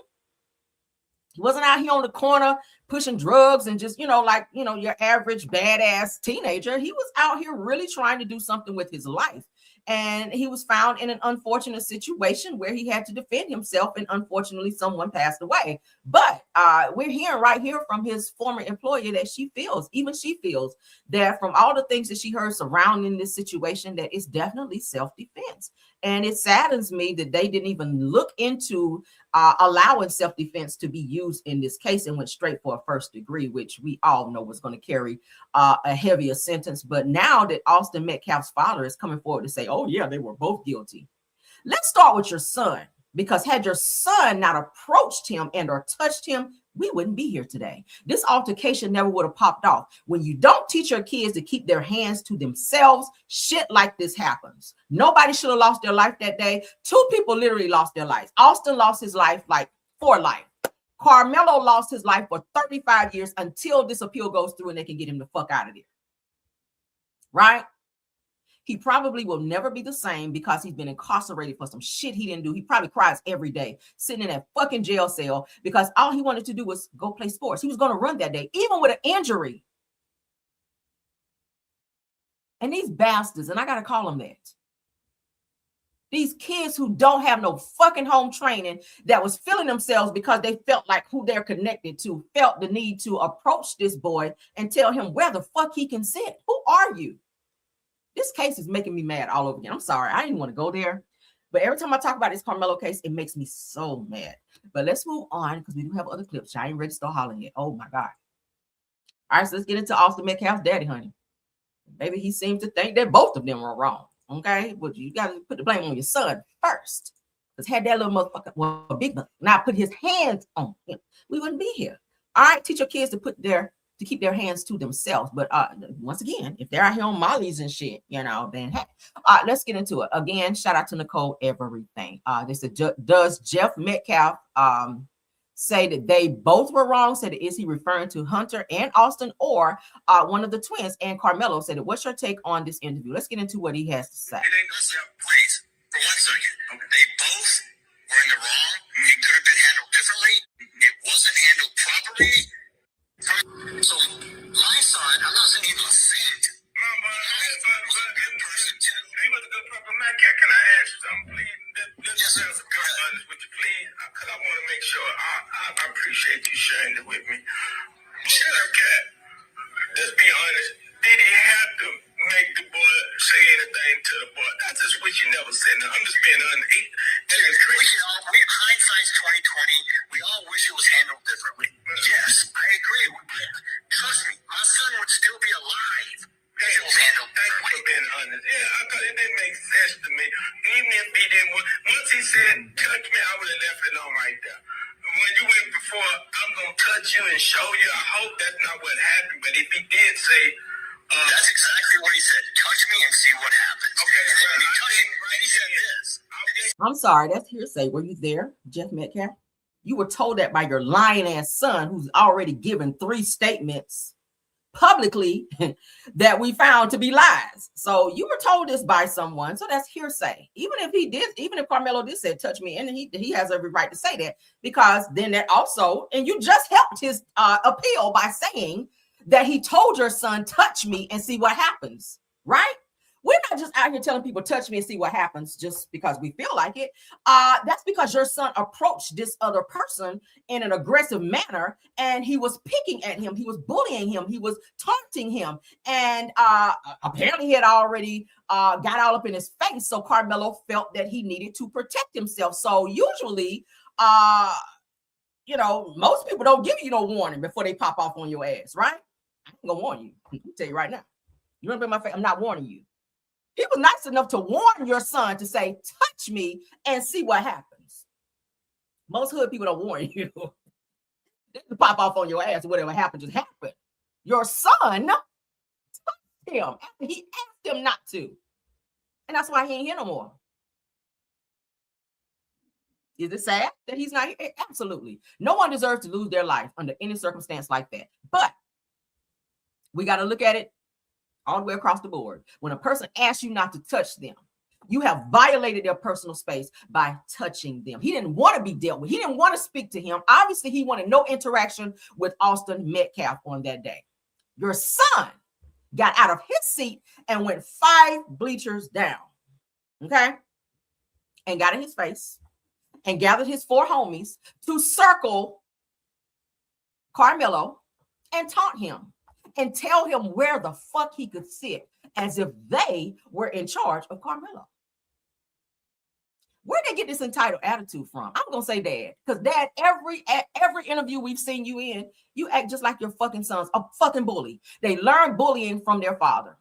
He wasn't out here on the corner pushing drugs and just, like, your average badass teenager. He was out here really trying to do something with his life. And he was found in an unfortunate situation where he had to defend himself, and unfortunately someone passed away. But we're hearing right here from his former employer that she feels that from all the things that she heard surrounding this situation, that it's definitely self-defense. And it saddens me that they didn't even look into allowing self-defense to be used in this case, and went straight for a first degree, which we all know was going to carry a heavier sentence. But now that Austin Metcalf's father is coming forward to say, oh yeah, they were both guilty. Let's start with your son, because had your son not approached him and or touched him, we wouldn't be here today. This altercation never would have popped off. When you don't teach your kids to keep their hands to themselves, shit like this happens. Nobody should have lost their life that day. 2 people literally lost their lives. Austin lost his life like for life. Karmelo lost his life for 35 years until this appeal goes through and they can get him the fuck out of there. Right? He probably will never be the same because he's been incarcerated for some shit he didn't do. He probably cries every day sitting in that fucking jail cell because all he wanted to do was go play sports. He was going to run that day, even with an injury. And these bastards, and I got to call them that, these kids who don't have no fucking home training, that was feeling themselves because they felt like who they're connected to, felt the need to approach this boy and tell him where the fuck he can sit. Who are you? This case is making me mad all over again. I'm sorry. I didn't want to go there. But every time I talk about this Karmelo case, it makes me so mad. But let's move on because we do have other clips. I ain't ready to start hollering yet. Oh, my God. All right, so let's get into Austin Metcalf's daddy, honey. Maybe he seems to think that both of them are wrong. Okay? But you got to put the blame on your son first. Because had that little motherfucker, well, big mother, now put his hands on him, we wouldn't be here. All right? Teach your kids to keep their hands to themselves. But once again, if they're out here on mollies and shit, then hey. Let's get into it. Again, shout out to Nicole Everything. They said, does Jeff Metcalf say that they both were wrong? Said, is he referring to Hunter and Austin, or one of the twins? And Karmelo said, what's your take on this interview? Let's get into what he has to say. It ain't gonna sound please. For 1 second. Okay. They both were in the wrong. It could have been handled differently. It wasn't handled properly. So my son, I'm not saying he was a saint. No, but he was a good person too. He was a good person. Man, can I ask you something, please? Yes, sir. Go ahead. Would you please? Because I want to make sure. I appreciate you sharing it with me. Sure, Cat. Let's be honest. Did he have to make the boy say anything to the boy? I just wish he never said nothing. I'm just being honest. Hindsight's 2020. We all wish it was handled differently. Yes, I agree. Trust me, my son would still be alive. Thank you for being honest. Yeah, because it didn't make sense to me. Even if he didn't, once he said, touch me, I would have left it on right there. When you went before, I'm going to touch you and show you, I hope that's not what happened. But if he did say, that's exactly what he said. Touch me and see what happens. Okay, and when he touched me, right, he said this. I'm sorry, that's hearsay. Were you there, Jeff Metcalf? You were told that by your lying ass son, who's already given 3 statements publicly that we found to be lies. So you were told this by someone. So that's hearsay. Even if Karmelo did say touch me, and he has every right to say that, because then that also, and you just helped his appeal by saying that he told your son, touch me and see what happens, right? We're not just out here telling people touch me and see what happens just because we feel like it. That's because your son approached this other person in an aggressive manner, and he was picking at him. He was bullying him. He was taunting him. And apparently he had already got all up in his face. So Karmelo felt that he needed to protect himself. So usually, most people don't give you no warning before they pop off on your ass, right? I ain't gonna warn you. I'll tell you right now. You remember my face? I'm not warning you. He was nice enough to warn your son to say, touch me and see what happens. Most hood people don't warn you. They can pop off on your ass, whatever happened just happened. Your son touched him after he asked him not to. And that's why he ain't here no more. Is it sad that he's not here? Absolutely. No one deserves to lose their life under any circumstance like that. But we got to look at it all the way across the board. When a person asks you not to touch them, You have violated their personal space by touching them. He didn't want to be dealt with. He didn't want to speak to him. Obviously, he wanted no interaction with Austin Metcalf on that day. Your son got out of his seat and went 5 bleachers down, okay? And got in his face and gathered his 4 homies to circle Karmelo and taunt him and tell him where the fuck he could sit, as if they were in charge of Karmelo. Where'd they get this entitled attitude from? I'm gonna say Dad, because Dad, every interview we've seen you in, you act just like your fucking son's a fucking bully. They learned bullying from their father.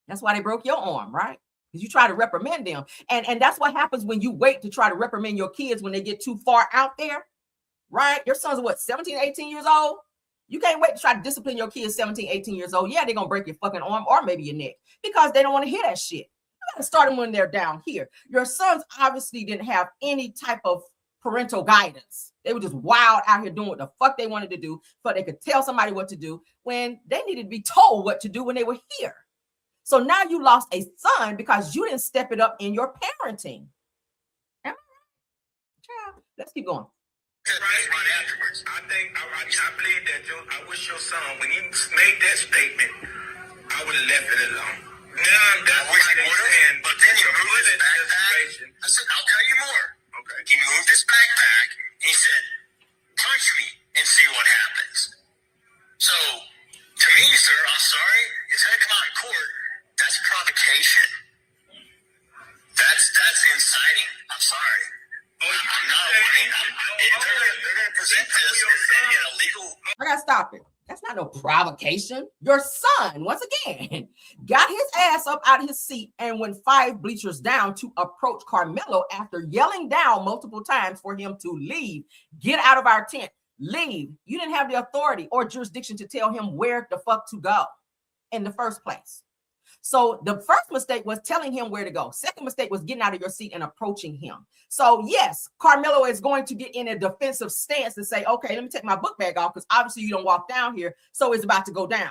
That's why they broke your arm, right? Because you try to reprimand them. And that's what happens when you wait to try to reprimand your kids when they get too far out there, right? Your son's what, 17, 18 years old? You can't wait to try to discipline your kids 17, 18 years old. Yeah, they're going to break your fucking arm or maybe your neck because they don't want to hear that shit. You got to start them when they're down here. Your sons obviously didn't have any type of parental guidance. They were just wild out here doing what the fuck they wanted to do, so they could tell somebody what to do when they needed to be told what to do when they were here. So now you lost a son because you didn't step it up in your parenting. Am I right? Let's keep going. Right afterwards. I believe that I wish your son, when he made that statement, I would have left it alone. Now that's what I'm saying. But then he moved his backpack. I said, I'll tell you more. Okay. He moved his backpack. He said, punch me and see what happens. So, to me, sir, I'm sorry. It's going to come out in court. That's provocation. That's inciting. I'm sorry. I gotta stop it. That's not no provocation. Your son, once again, got his ass up out of his seat and went 5 bleachers down to approach Karmelo after yelling down multiple times for him to leave. Get out of our tent. Leave. You didn't have the authority or jurisdiction to tell him where the fuck to go in the first place. So the first mistake was telling him where to go. Second mistake was getting out of your seat and approaching him. So yes, Karmelo is going to get in a defensive stance and say, okay, let me take my book bag off because obviously you don't walk down here. So it's about to go down.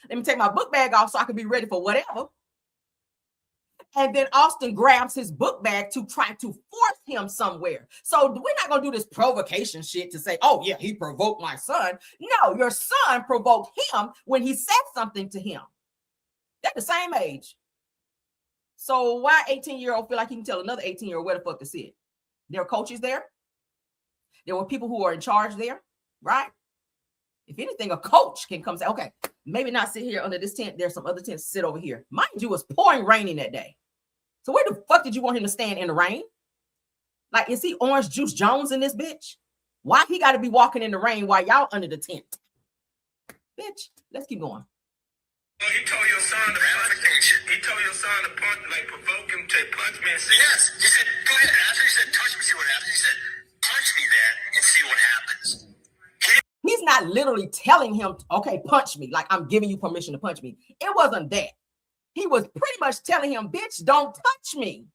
Let me take my book bag off so I can be ready for whatever. And then Austin grabs his book bag to try to force him somewhere. So we're not going to do this provocation shit to say, oh yeah, he provoked my son. No, your son provoked him when he said something to him. They're the same age. So why 18-year-old feel like he can tell another 18-year-old where the fuck to sit? There are coaches there. There were people who are in charge there, right? If anything, a coach can come say, okay, maybe not sit here under this tent. There's some other tents, sit over here. Mind you, it was pouring raining that day. So where the fuck did you want him to stand in the rain? Like, is he Orange Juice Jones in this bitch? Why he got to be walking in the rain while y'all under the tent? Bitch, let's keep going. He told your son to punch me. He told your son to punch, like provoke him to punch me and say, yes. He said, go ahead. After he said, touch me, see what happens. He said, punch me then and see what happens. He's not literally telling him, okay, punch me. Like I'm giving you permission to punch me. It wasn't that. He was pretty much telling him, bitch, don't touch me.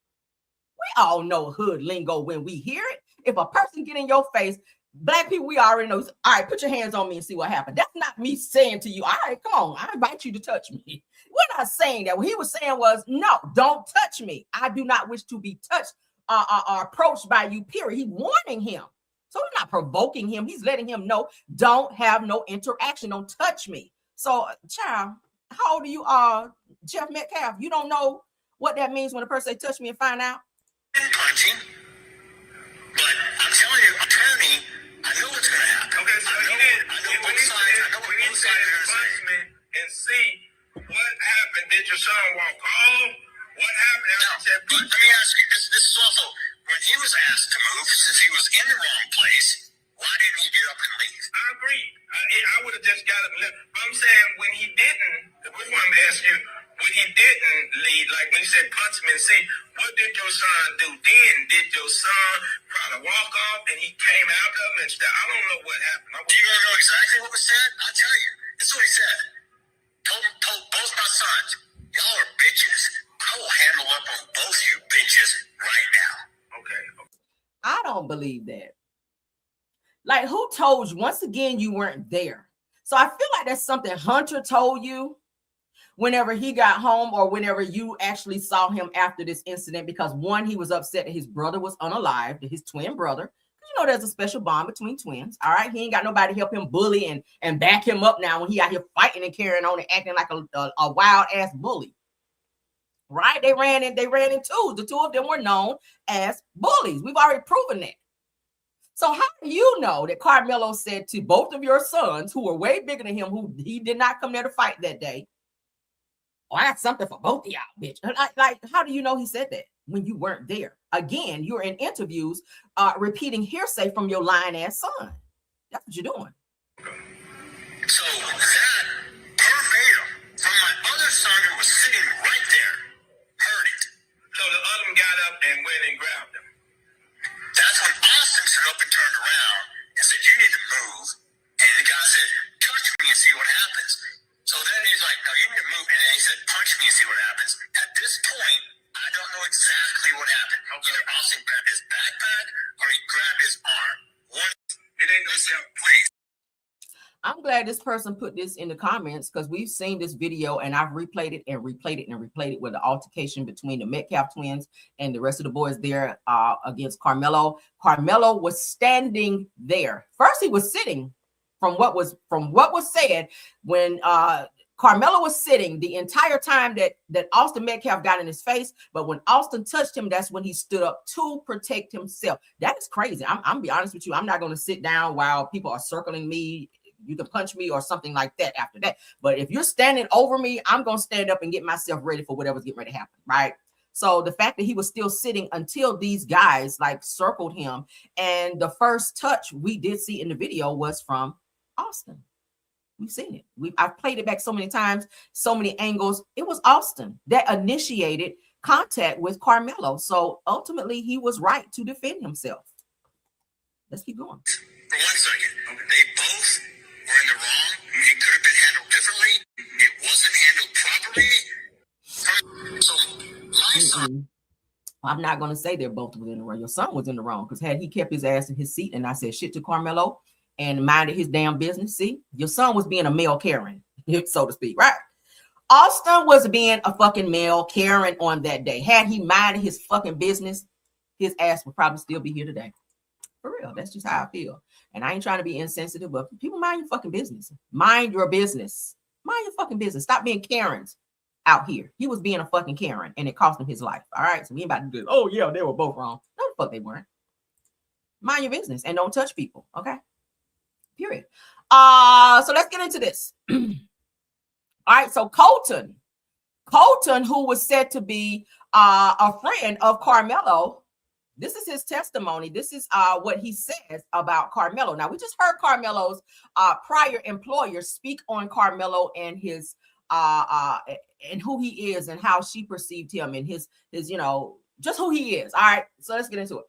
We all know hood lingo when we hear it. If a person get in your face, Black people, we already know. All right, put your hands on me and see what happens. That's not me saying to you, all right, come on, I invite you to touch me. We're not saying that. What he was saying was, no, don't touch me. I do not wish to be touched or approached by you, period. He's warning him. So he's not provoking him. He's letting him know, don't have no interaction. Don't touch me. So, child, how old are you, Jeff Metcalf? You don't know what that means when a person say, touch me and find out? Punching. But I'm telling you, attorney, I know what's going to happen. Okay, so I know both sides. I know what both sides are saying. And see what happened. Did your son walk home? What happened? Now, let me ask you, this is also, when he was asked to move, since he was in the wrong place, why didn't he get up and leave? I agree. I would have just got up and left. But I'm saying when he didn't, before I'm asking you, when he didn't leave, like when he said punch me and see, what did your son do then? Did your son try to walk off and he came out of him and stuff? I don't know what happened. Do you want to know exactly what was said? I'll tell you. This is what he said. Told both my sons, y'all are bitches. I will handle up on both you bitches right now. Okay. I don't believe that. Like, who told you? Once again, you weren't there. So I feel like that's something Hunter told you. whenever he got home or whenever you actually saw him after this incident, because one, he was upset that his brother was unalived, his twin brother. You know, there's a special bond between twins. All right. He ain't got nobody to help him bully and back him up now when he out here fighting and carrying on and acting like a wild ass bully. Right? They ran in twos. The two of them were known as bullies. We've already proven that. So how do you know that Karmelo said to both of your sons, who were way bigger than him, who he did not come there to fight that day, "Oh, I got something for both of y'all, bitch"? Like, how do you know he said that when you weren't there? Again, you're in interviews repeating hearsay from your lying ass son. That's what you're doing. So that verbatim from my other son who was sitting right there heard it. So the other one got up and went and grabbed him. That's when Austin stood up and turned around and said, "You need to move." And the guy said, "Touch me and see what happens." So then he's like, "No, you need to move." And then he said, "Punch me and see what happens." At this point, I don't know exactly what happened. Either Austin grabbed his backpack or he grabbed his arm. One, it ain't no self, please. I'm glad this person put this in the comments, because we've seen this video and I've replayed it and replayed it and replayed it with the altercation between the Metcalf twins and the rest of the boys there against Karmelo. Karmelo was standing there. First, he was sitting from what was said when Karmelo was sitting the entire time that Austin Metcalf got in his face. But when Austin touched him, that's when he stood up to protect himself. That is crazy. I'm gonna be honest with you. I'm not going to sit down while people are circling me. You can punch me or something like that after that. But if you're standing over me, I'm going to stand up and get myself ready for whatever's getting ready to happen, right? So the fact that he was still sitting until these guys like circled him, and the first touch we did see in the video was from Austin. We've seen it. I've played it back so many times, so many angles. It was Austin that initiated contact with Karmelo. So ultimately, he was right to defend himself. Let's keep going. For 1 second, they both were in the wrong. It could have been handled differently. It wasn't handled properly. So my son. I'm not going to say they're both within the wrong. Your son was in the wrong, because had he kept his ass in his seat and I said shit to Karmelo and minded his damn business, see, your son was being a male Karen, so to speak, right? Austin was being a fucking male Karen on that day. Had he minded his fucking business, his ass would probably still be here today. For real. That's just how I feel. And I ain't trying to be insensitive, but people, mind your fucking business. Mind your business. Mind your fucking business. Stop being Karens out here. He was being a fucking Karen and it cost him his life. All right. So we ain't about to do, "Oh yeah, they were both wrong." No, the fuck they weren't. Mind your business and don't touch people. Okay. Period. So let's get into this. All right. So Colton, who was said to be a friend of Karmelo, this is his testimony. This is what he says about Karmelo. Now, we just heard Karmelo's prior employer speak on Karmelo and his and who he is and how she perceived him and his just who he is. All right, so let's get into it.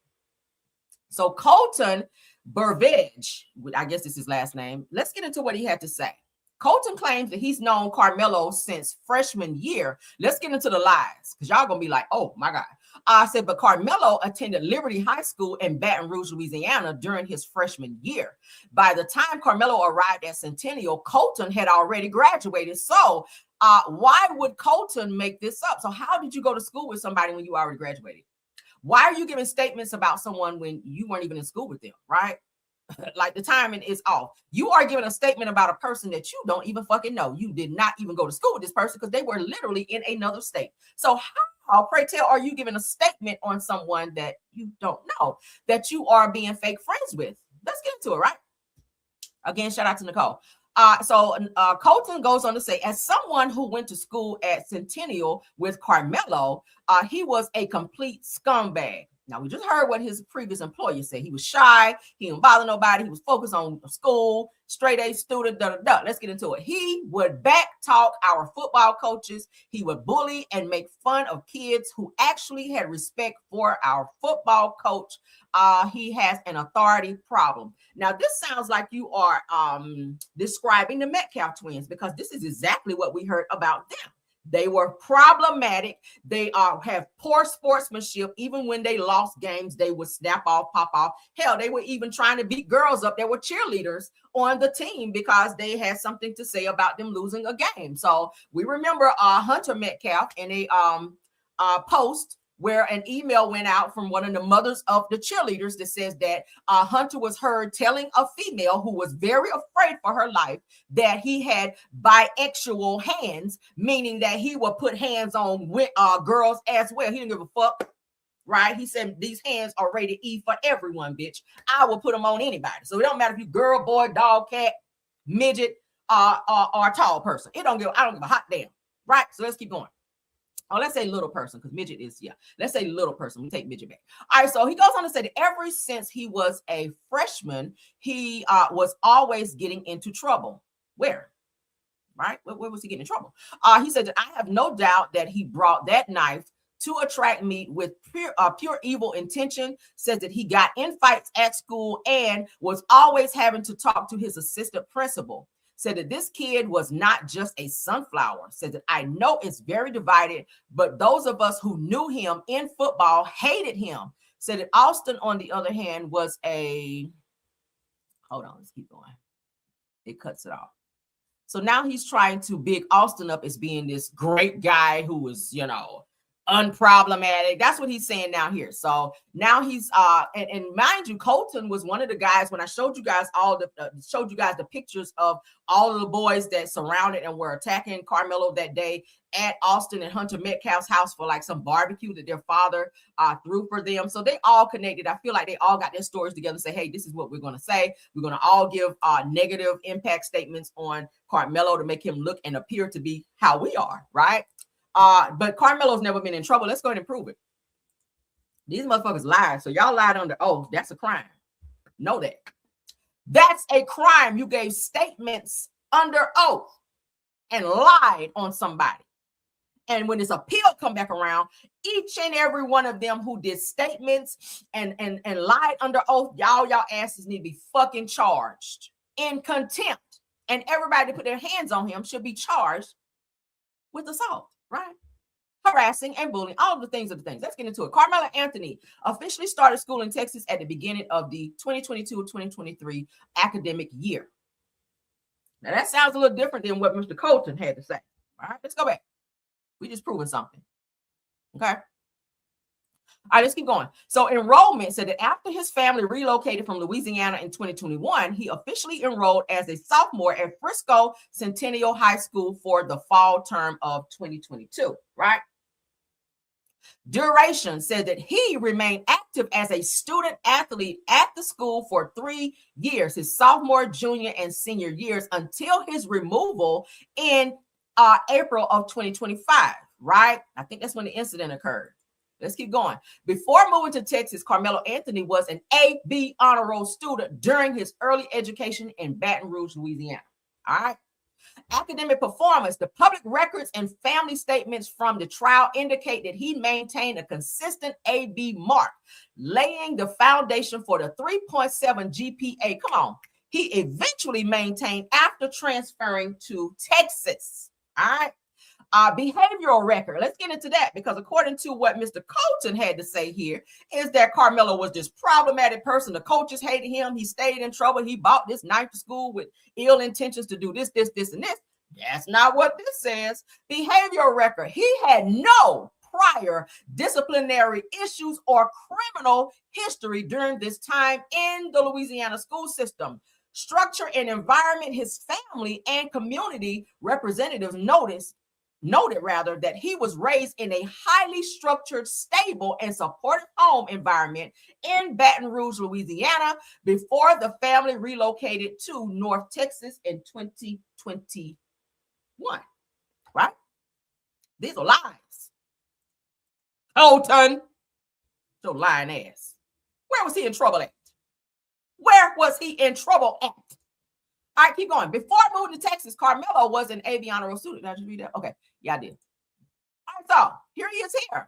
So Colton Burvage, I guess this is his last name. Let's get into what he had to say. Colton claims that he's known Karmelo since freshman year. Let's get into the lies, because y'all gonna be like, "Oh my God." I said, but Karmelo attended Liberty High School in Baton Rouge, Louisiana during his freshman year. By the time Karmelo arrived at Centennial, Colton had already graduated. So why would Colton make this up? So how did you go to school with somebody when you already graduated? Why are you giving statements about someone when you weren't even in school with them, right? Like, the timing is off. You are giving a statement about a person that you don't even fucking know. You did not even go to school with this person because they were literally in another state. So how, pray tell, are you giving a statement on someone that you don't know, that you are being fake friends with? Let's get into it, right? Again, shout out to Nicole. So Colton goes on to say, as someone who went to school at Centennial with Karmelo, he was a complete scumbag. Now, we just heard what his previous employer said. He was shy. He didn't bother nobody. He was focused on school, straight A student, Let's get into it. He would back talk our football coaches. He would bully and make fun of kids who actually had respect for our football coach. He has an authority problem. Now, this sounds like you are describing the Metcalf twins, because this is exactly what we heard about them. They were problematic. They have poor sportsmanship. Even when they lost games, they would snap off, pop off. Hell, they were even trying to beat girls up. There were cheerleaders on the team because they had something to say about them losing a game. So we remember Hunter Metcalf in a post where an email went out from one of the mothers of the cheerleaders that says that Hunter was heard telling a female who was very afraid for her life that he had bisexual hands, meaning that he would put hands on girls as well. He didn't give a fuck, right? He said these hands are rated E for everyone, bitch. I will put them on anybody. So it don't matter if you girl, boy, dog, cat, midget, or a tall person. I don't give a hot damn, right? So let's keep going. Oh, let's say little person, because midget is, yeah. Let's say little person. We take midget back. All right, so he goes on to say that ever since he was a freshman, he was always getting into trouble. Where? Right? Where was he getting in trouble? He said that I have no doubt that he brought that knife to attract me with pure evil intention. Says that he got in fights at school and was always having to talk to his assistant principal. Said that this kid was not just a sunflower. Said that I know it's very divided, but those of us who knew him in football hated him. Said that Austin, on the other hand, was hold on, let's keep going. It cuts it off. So now he's trying to big Austin up as being this great guy who was, unproblematic. That's what he's saying now here. So now he's and mind you, Colton was one of the guys when I showed you guys the pictures of all of the boys that surrounded and were attacking Karmelo that day at Austin and Hunter Metcalf's house for like some barbecue that their father threw for them. So they all connected. I feel like they all got their stories together and say, hey, this is what we're going to say. We're going to all give negative impact statements on Karmelo to make him look and appear to be how we are, right? But Karmelo's never been in trouble. Let's go ahead and prove it. These motherfuckers lied. So y'all lied under oath. That's a crime. Know that. That's a crime. You gave statements under oath and lied on somebody. And when this appeal come back around, each and every one of them who did statements and lied under oath, y'all asses need to be fucking charged in contempt. And everybody that put their hands on him should be charged with assault. Right? Harassing and bullying, all of the things. Let's get into it. Karmelo Anthony officially started school in Texas at the beginning of the 2022-2023 academic year. Now that sounds a little different than what Mr. Colton had to say. All right, let's go back. We just proving something. Okay. All right, let's keep going. So enrollment said that after his family relocated from Louisiana in 2021, he officially enrolled as a sophomore at Frisco Centennial High School for the fall term of 2022, right? Duration said that he remained active as a student athlete at the school for 3 years, his sophomore, junior, and senior years until his removal in April of 2025, right? I think that's when the incident occurred. Let's keep going. Before moving to Texas, Karmelo Anthony was an AB honor roll student during his early education in Baton Rouge, Louisiana. All right. Academic performance. The public records and family statements from the trial indicate that he maintained a consistent AB mark, laying the foundation for the 3.7 GPA. Come on. He eventually maintained after transferring to Texas. All right. Behavioral record. Let's get into that because according to what Mr. Colton had to say here is that Karmelo was this problematic person. The coaches hated him. He stayed in trouble. He bought this knife to school with ill intentions to do this, and this. That's not what this says. Behavioral record. He had no prior disciplinary issues or criminal history during this time in the Louisiana school system. Structure and environment. His family and community representatives noted that he was raised in a highly structured, stable, and supportive home environment in Baton Rouge, Louisiana, before the family relocated to North Texas in 2021. Right? These are lies. Colton, your lying ass. Where was he in trouble at? Where was he in trouble at? All right, keep going. Before moving to Texas, Karmelo was an AB honor roll student. Did I just read that? Okay. Yeah, I did. All right, so here he is here.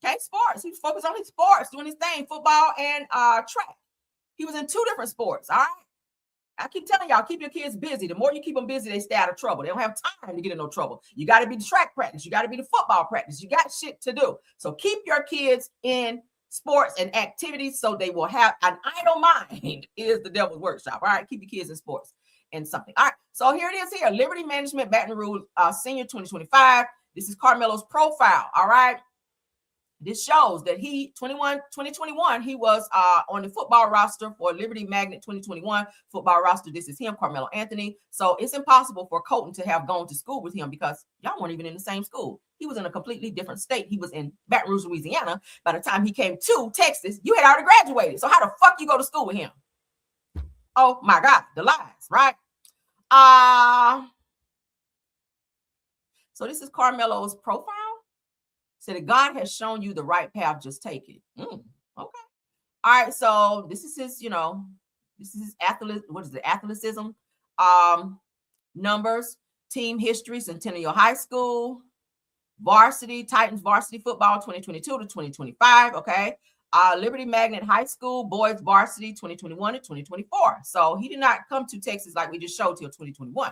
Okay, sports. He was focused on his sports, doing his thing, football and track. He was in 2 different sports, all right? I keep telling y'all, keep your kids busy. The more you keep them busy, they stay out of trouble. They don't have time to get in no trouble. You got to be the track practice. You got to be the football practice. You got shit to do. So keep your kids in sports and activities so they will have an idle mind is the devil's workshop. All right, keep your kids in sports and something. All right, so here it is here. Liberty Management, Baton Rouge, Senior 2025. This is Karmelo's profile. All right. This shows that 2021, he was on the football roster for Liberty Magnet 2021 football roster. This is him, Karmelo Anthony. So it's impossible for Colton to have gone to school with him because y'all weren't even in the same school. He was in a completely different state. He was in Baton Rouge, Louisiana. By the time he came to Texas, you had already graduated. So how the fuck you go to school with him? Oh my God, the lies, right? So this is Karmelo's profile. So that God has shown you the right path, just take it. Okay. All right. So this is his, this is his athleticism, numbers, team history, Centennial High School, varsity, Titans varsity football 2022 to 2025. Okay. Liberty Magnet High School, boys varsity 2021 to 2024. So he did not come to Texas like we just showed till 2021.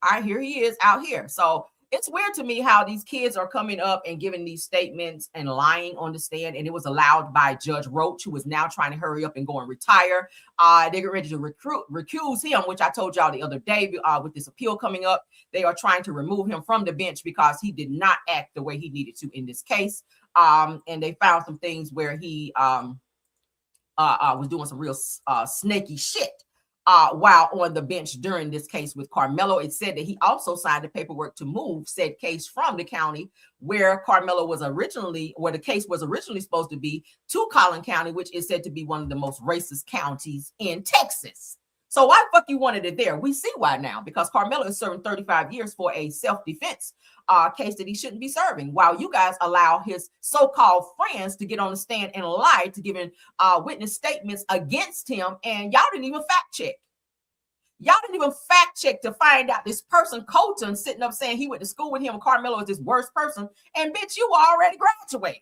All right, here he is out here. So it's weird to me how these kids are coming up and giving these statements and lying on the stand. And it was allowed by Judge Roach, who is now trying to hurry up and go and retire. They get ready to recuse him, which I told y'all the other day with this appeal coming up. They are trying to remove him from the bench because he did not act the way he needed to in this case. And they found some things where he was doing some real snaky shit. While on the bench during this case with Karmelo. It said that he also signed the paperwork to move said case from the county where Karmelo was originally, where the case was originally supposed to be, to Collin County, which is said to be one of the most racist counties in Texas. So why the fuck you wanted it there? We see why now, because Karmelo is serving 35 years for a self-defense case that he shouldn't be serving, while you guys allow his so-called friends to get on the stand and lie to giving witness statements against him, and y'all didn't even fact check. Y'all didn't even fact check to find out this person, Colton, sitting up saying he went to school with him and Karmelo is this worst person, and bitch, you already graduated.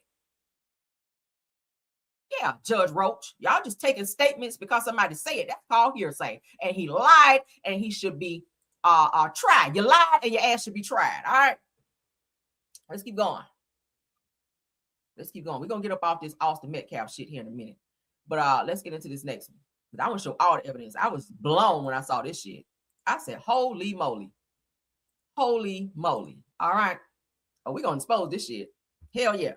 Yeah, Judge Roach, y'all just taking statements because somebody said it. That's called hearsay. And he lied, and he should be tried. You lied, and your ass should be tried. All right, let's keep going. Let's keep going. We're gonna get up off this Austin Metcalf shit here in a minute, but let's get into this next one. I want to show all the evidence. I was blown when I saw this shit. I said, "Holy moly, holy moly!" All right, we're gonna expose this shit. Hell yeah.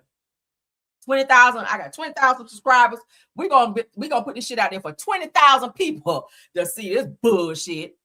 20,000. I got 20,000 subscribers. We're gonna put this shit out there for 20,000 people to see this bullshit.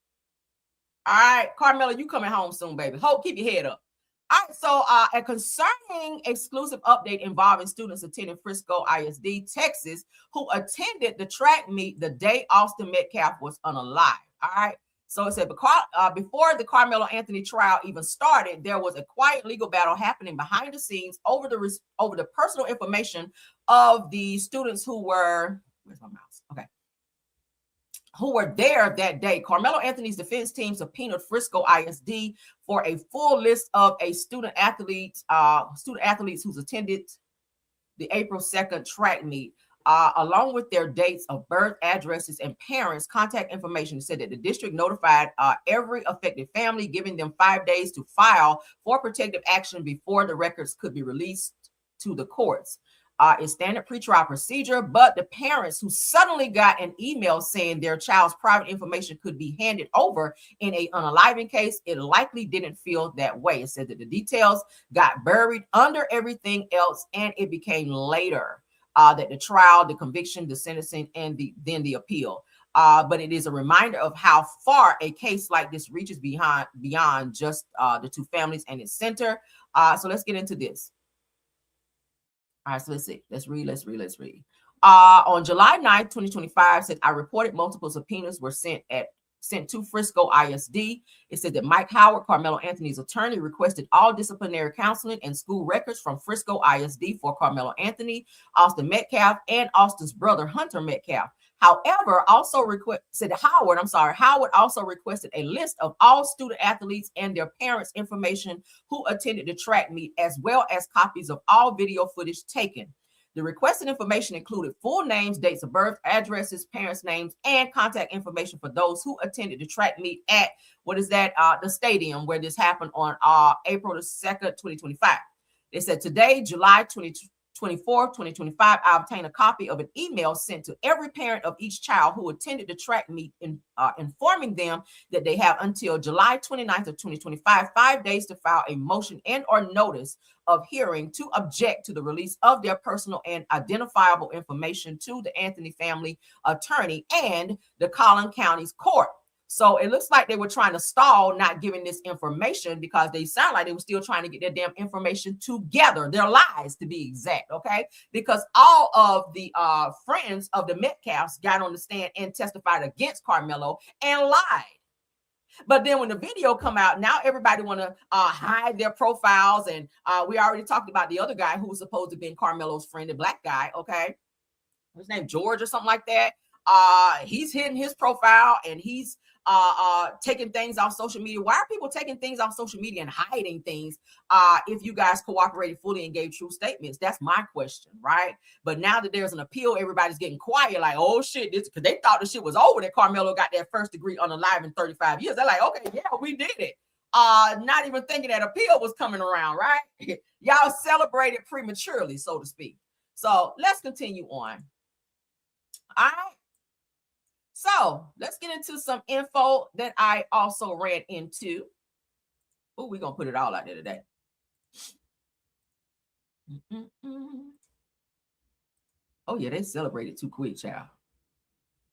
All right, Karmelo, you coming home soon, baby. Hope, keep your head up. All right, so a concerning exclusive update involving students attending Frisco ISD, Texas, who attended the track meet the day Austin Metcalf was unalive. All right. So it said before the Karmelo Anthony trial even started, there was a quiet legal battle happening behind the scenes over the personal information of the students who were, where's my mouse? Okay. Who were there that day. Karmelo Anthony's defense team subpoenaed Frisco ISD for a full list of student athletes who's attended the April 2nd track meet. Along with their dates of birth, addresses, and parents' contact information. Said that the district notified every affected family, giving them 5 days to file for protective action before the records could be released to the courts. It's standard pretrial procedure, but the parents who suddenly got an email saying their child's private information could be handed over in an unaliving case, it likely didn't feel that way. It said that the details got buried under everything else, and it became later that the trial, the conviction, the sentencing, and then the appeal. But it is a reminder of how far a case like this reaches beyond just the two families and its center. So let's get into this. All right, so let's see. Let's read. On July 9th, 2025, said I reported multiple subpoenas were sent to Frisco ISD. It said that Mike Howard, Karmelo Anthony's attorney, requested all disciplinary counseling and school records from Frisco ISD for Karmelo Anthony, Austin Metcalf, and Austin's brother, Hunter Metcalf. However, Howard also requested a list of all student athletes and their parents' information who attended the track meet, as well as copies of all video footage taken. The requested information included full names, dates of birth, addresses, parents' names, and contact information for those who attended the track meet at, the stadium where this happened on April the 2nd, 2025. They said today, July 24th, 2025, I obtained a copy of an email sent to every parent of each child who attended the track meet, informing them that they have until July 29th of 2025, 5 days to file a motion and or notice of hearing to object to the release of their personal and identifiable information to the Anthony family attorney and the Collin County's court. So it looks like they were trying to stall not giving this information because they sound like they were still trying to get their damn information together, their lies to be exact, okay? Because all of the friends of the Metcalfs got on the stand and testified against Karmelo and lied. But then when the video come out, now everybody want to hide their profiles. And we already talked about the other guy who was supposed to be Karmelo's friend, the black guy, okay? His name George or something like that. He's hidden his profile and he's taking things off social media. Why are people taking things off social media and hiding things if you guys cooperated fully and gave true statements? That's my question, right? But now that there's an appeal, everybody's getting quiet like, oh shit, this, because they thought the shit was over that Karmelo got that first degree unalive in 35 years. They're like, okay, yeah, we did it. Not even thinking that appeal was coming around, right? Y'all celebrated prematurely, so to speak. So let's continue on. All right. So let's get into some info that I also ran into. Oh, we're going to put it all out there today. Oh, yeah, they celebrated too quick, child.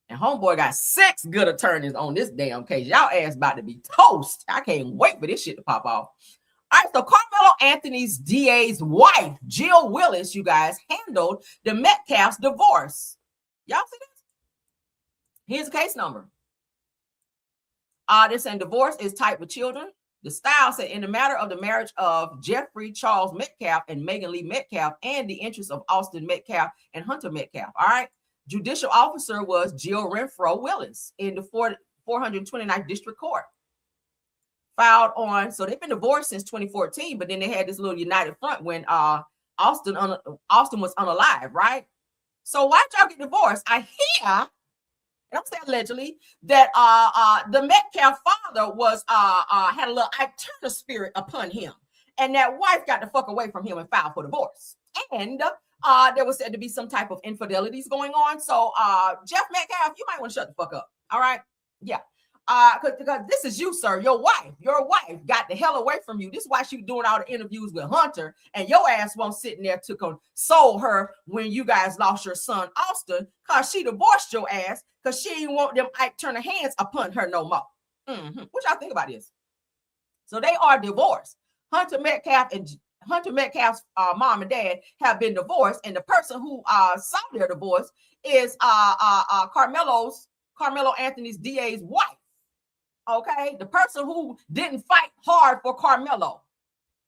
And homeboy got 6 good attorneys on this damn case. Y'all ass about to be toast. I can't wait for this shit to pop off. All right, so Karmelo Anthony's DA's wife, Jill Willis, you guys, handled the Metcalf's divorce. Y'all see this? Here's the case number. They're saying divorce is tight with children. The style said in the matter of the marriage of Jeffrey Charles Metcalf and Megan Lee Metcalf and the interests of Austin Metcalf and Hunter Metcalf. All right. Judicial officer was Jill Renfro Willis in the 429th District Court. Filed on, so they've been divorced since 2014, but then they had this little united front when Austin was unalive, right? So why'd y'all get divorced? I hear, and I'm saying allegedly, that the Metcalf father was had a little Ike Turner spirit upon him, and that wife got the fuck away from him and filed for divorce. And there was said to be some type of infidelities going on. So Jeff Metcalf, you might want to shut the fuck up. All right, yeah. Because this is you, sir. Your wife got the hell away from you. This is why she was doing all the interviews with Hunter, and your ass won't sitting there to console her when you guys lost your son Austin, because she divorced your ass because she didn't want them Ike Turner hands upon her no more. What y'all think about this? So they are divorced. Hunter Metcalf's mom and dad have been divorced, and the person who saw their divorce is Karmelo Anthony's DA's wife. Okay, the person who didn't fight hard for Karmelo.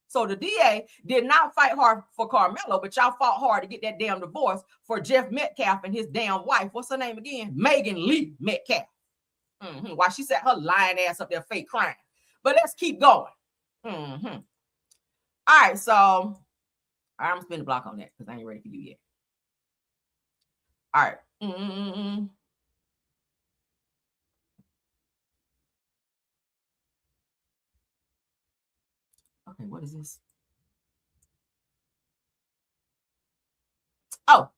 So the DA did not fight hard for Karmelo, but y'all fought hard to get that damn divorce for Jeff Metcalf and his damn wife. What's her name again? Megan Lee Metcalf. While she sat her lying ass up there fake crying. But let's keep going. All right, so I'm gonna spin the block on that because I ain't ready for you yet. All right. Okay, what is this? Oh,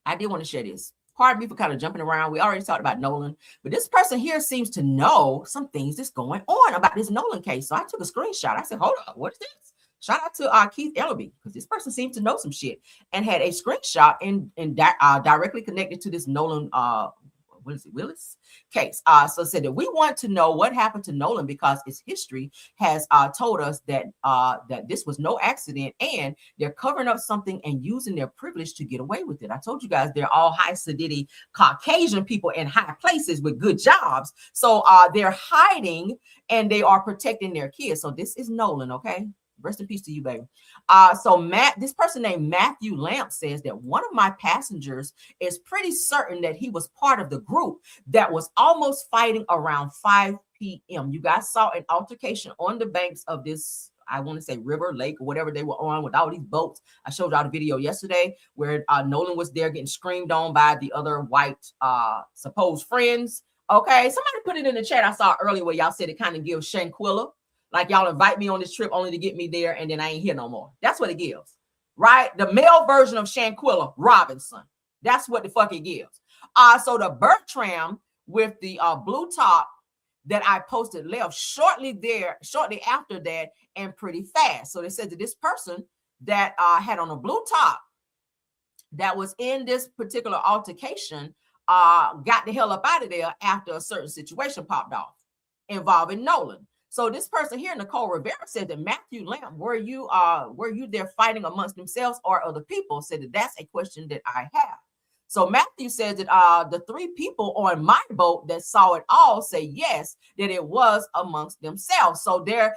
I did want to share this. Pardon me for kind of jumping around. We already talked about Nolan, but this person here seems to know some things that's going on about this Nolan case. So I took a screenshot. I said, hold up, what is this? Shout out to Keith Ellaby, because this person seems to know some shit and had a screenshot and directly connected to this Nolan Willis case. So it said that we want to know what happened to Nolan because its history has told us that that this was no accident and they're covering up something and using their privilege to get away with it. I told you guys they're all high sedity Caucasian people in high places with good jobs. So they're hiding and they are protecting their kids. So this is Nolan, okay? Rest in peace to you, baby. So this person named Matthew Lamp says that one of my passengers is pretty certain that he was part of the group that was almost fighting around 5 p.m. You guys saw an altercation on the banks of this, I want to say river, lake, or whatever they were on with all these boats. I showed y'all the video yesterday where Nolan was there getting screamed on by the other white supposed friends. Okay, somebody put it in the chat I saw earlier where y'all said it kind of gives Shanquilla, like y'all invite me on this trip only to get me there and then I ain't here no more. That's what it gives, right? The male version of Shanquilla Robinson. That's what the fuck it gives. So the Bertram with the blue top that I posted left shortly after that and pretty fast. So they said that this person that had on a blue top that was in this particular altercation got the hell up out of there after a certain situation popped off involving Nolan. So this person here, Nicole Rivera, said that Matthew Lamp, were you there fighting amongst themselves or other people? Said that that's a question that I have. So Matthew says that the three people on my boat that saw it all say yes, that it was amongst themselves. So they're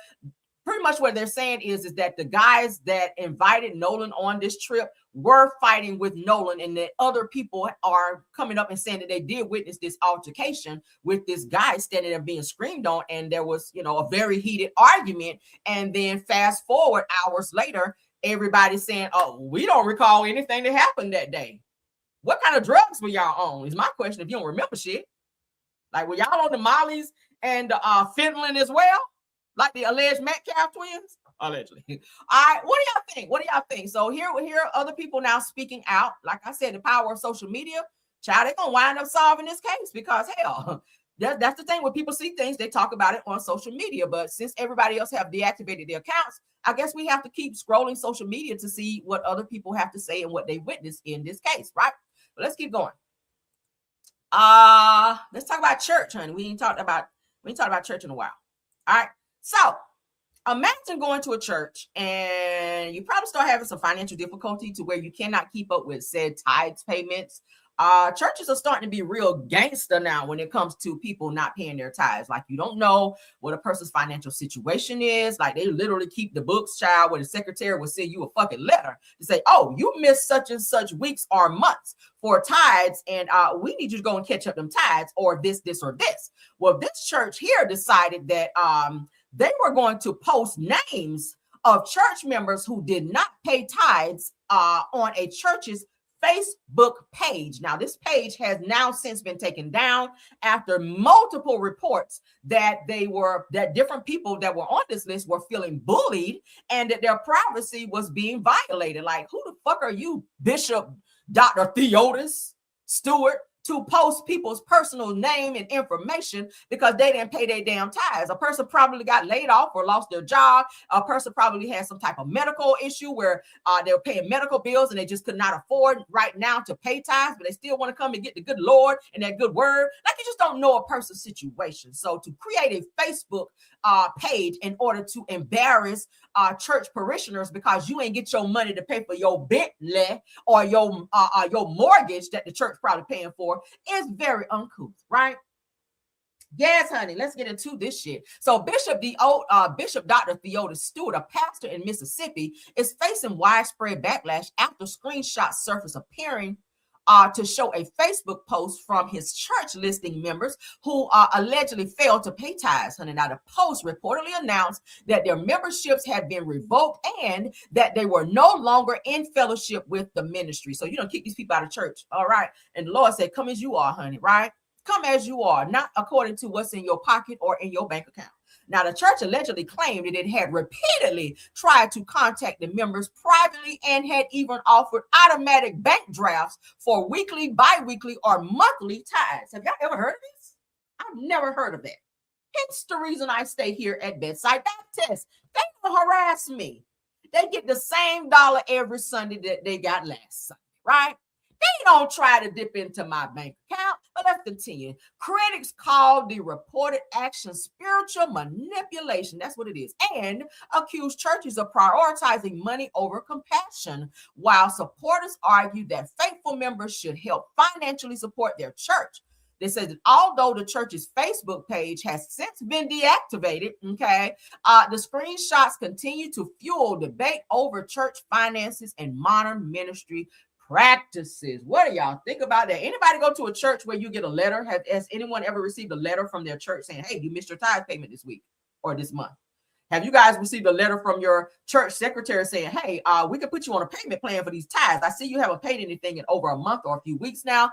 pretty much what they're saying is that the guys that invited Nolan on this trip were fighting with Nolan, and that other people are coming up and saying that they did witness this altercation with this guy standing there being screamed on, and there was, a very heated argument. And then fast forward hours later, everybody's saying, oh, we don't recall anything that happened that day. What kind of drugs were y'all on? Is my question. If you don't remember shit, like were y'all on the Mollies and fentanyl as well, like the alleged Metcalf twins? Allegedly. All right, what do y'all think? So here are other people now speaking out. Like I said, the power of social media, child, they're gonna wind up solving this case because hell, that's the thing. When people see things, they talk about it on social media. But since everybody else have deactivated their accounts, I guess we have to keep scrolling social media to see what other people have to say and what they witnessed in this case, right? But let's keep going. Let's talk about church, honey. We ain't talked about church in a while. All right. So imagine going to a church and you probably start having some financial difficulty to where you cannot keep up with said tithes payments. Churches are starting to be real gangster now when it comes to people not paying their tithes. Like you don't know what a person's financial situation is. Like they literally keep the books, child, where the secretary will send you a fucking letter to say, oh, you missed such and such weeks or months for tithes, and we need you to go and catch up them tithes or this, or this. Well, this church here decided that they were going to post names of church members who did not pay tithes on a church's Facebook page. Now, this page has now since been taken down after multiple reports that different people that were on this list were feeling bullied and that their privacy was being violated. Like, who the fuck are you, Bishop Dr. Theodis Stewart, to post people's personal name and information because they didn't pay their damn tithes? A person probably got laid off or lost their job. A person probably had some type of medical issue where they were paying medical bills and they just could not afford right now to pay tithes, but they still want to come and get the good Lord and that good word. Like, you just don't know a person's situation. So to create a Facebook page in order to embarrass church parishioners because you ain't get your money to pay for your Bentley or your mortgage that the church probably paying for is very uncouth, right? Yes, honey, let's get into this shit. So Bishop Dr. Theodis Stewart, a pastor in Mississippi, is facing widespread backlash after screenshots surface appearing to show a Facebook post from his church listing members who allegedly failed to pay tithes. Honey, now the post reportedly announced that their memberships had been revoked and that they were no longer in fellowship with the ministry. So you don't kick these people out of church, all right? And the Lord said, come as you are, honey, right? Come as you are, not according to what's in your pocket or in your bank account. Now, the church allegedly claimed that it had repeatedly tried to contact the members privately and had even offered automatic bank drafts for weekly, bi-weekly, or monthly tithes. Have y'all ever heard of this? I've never heard of that. Hence the reason I stay here at Bedside Baptist. They don't harass me. They get the same dollar every Sunday that they got last Sunday, right? They don't try to dip into my bank account, but let's continue. Critics call the reported action spiritual manipulation. That's what it is. And accuse churches of prioritizing money over compassion, while supporters argue that faithful members should help financially support their church. They said that although the church's Facebook page has since been deactivated, okay, the screenshots continue to fuel debate over church finances and modern ministry practices. What do y'all think about that? Anybody go to a church where you get a letter? Has anyone ever received a letter from their church saying, hey, you missed your tithe payment this week or this month? Have you guys received a letter from your church secretary saying, hey, we can put you on a payment plan for these tithes? I see you haven't paid anything in over a month or a few weeks now.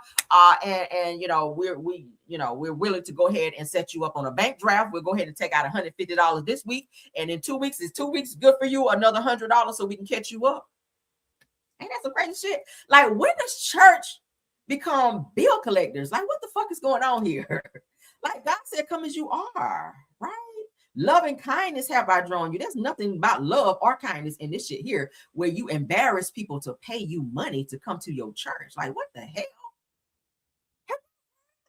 And you know, we're willing to go ahead and set you up on a bank draft. We'll go ahead and take out $150 this week. And in 2 weeks, is 2 weeks good for you? Another $100 so we can catch you up. Ain't that some crazy shit? Like, when does church become bill collectors? Like, what the fuck is going on here? Like, God said, come as you are, right? Love and kindness have I drawn you. There's nothing about love or kindness in this shit here where you embarrass people to pay you money to come to your church. Like, what the hell?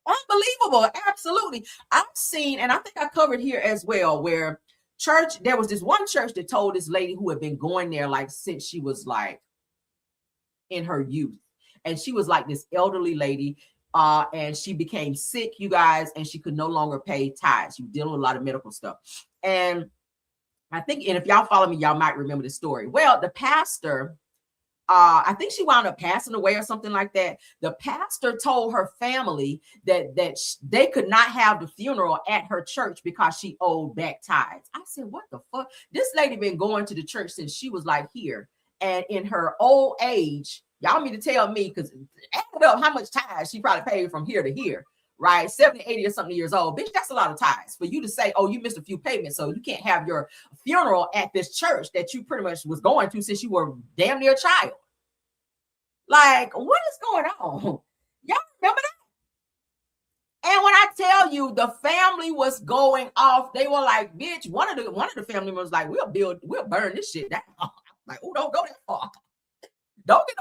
Unbelievable. Absolutely. I've seen, and I think I covered here as well, where church, there was this one church that told this lady who had been going there like since she was like in her youth. And she was like this elderly lady. And she became sick, you guys, and she could no longer pay tithes. She was dealing with a lot of medical stuff. And I think, and if y'all follow me, y'all might remember the story. Well, the pastor, I think she wound up passing away or something like that. The pastor told her family that they could not have the funeral at her church because she owed back tithes. I said, what the fuck? This lady been going to the church since she was like here. And in her old age, y'all mean to tell me, because add up how much tithes she probably paid from here to here, right? 70, 80 or something years old. Bitch, that's a lot of tithes for you to say, oh, you missed a few payments, so you can't have your funeral at this church that you pretty much was going to since you were damn near a child. Like, what is going on? Y'all remember that? And when I tell you the family was going off, they were like, bitch, one of the family members was like, we'll burn this shit down. Like, oh, don't go that far. Don't get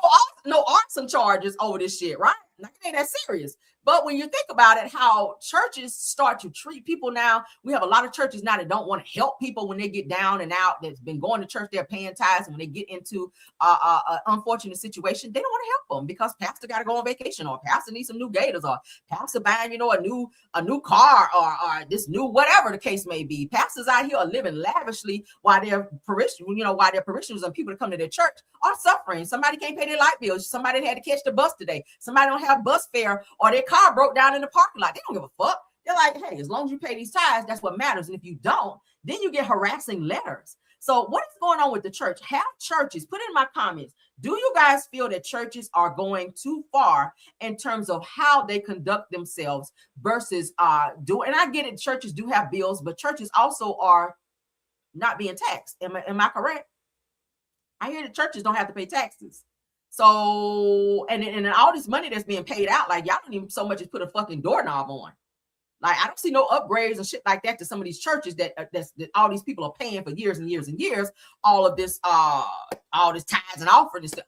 no arson charges over this shit, right? Like, it ain't that serious. But when you think about it, how churches start to treat people now, we have a lot of churches now that don't want to help people when they get down and out, that's been going to church, they're paying tithes, and when they get into an unfortunate situation, they don't want to help them because pastor got to go on vacation, or pastor needs some new gators, or pastor buying, a new car, or this new whatever the case may be. Pastors out here are living lavishly while their parishioners and people that come to their church are suffering. Somebody can't pay their light bills. Somebody had to catch the bus today. Somebody don't have bus fare, or their car broke down in the parking lot. They don't give a fuck. They're like, hey, as long as you pay these tithes, that's what matters. And if you don't, then you get harassing letters. So what is going on with the church? Have churches, put it in my comments, do you guys feel that churches are going too far in terms of how they conduct themselves versus and I get it, churches do have bills, but churches also are not being taxed. Am I correct? I hear that churches don't have to pay taxes. So, and all this money that's being paid out, like, y'all don't even so much as put a fucking doorknob on. Like, I don't see no upgrades and shit like that to some of these churches that all these people are paying for years and years and years. All this tithes and offering and stuff.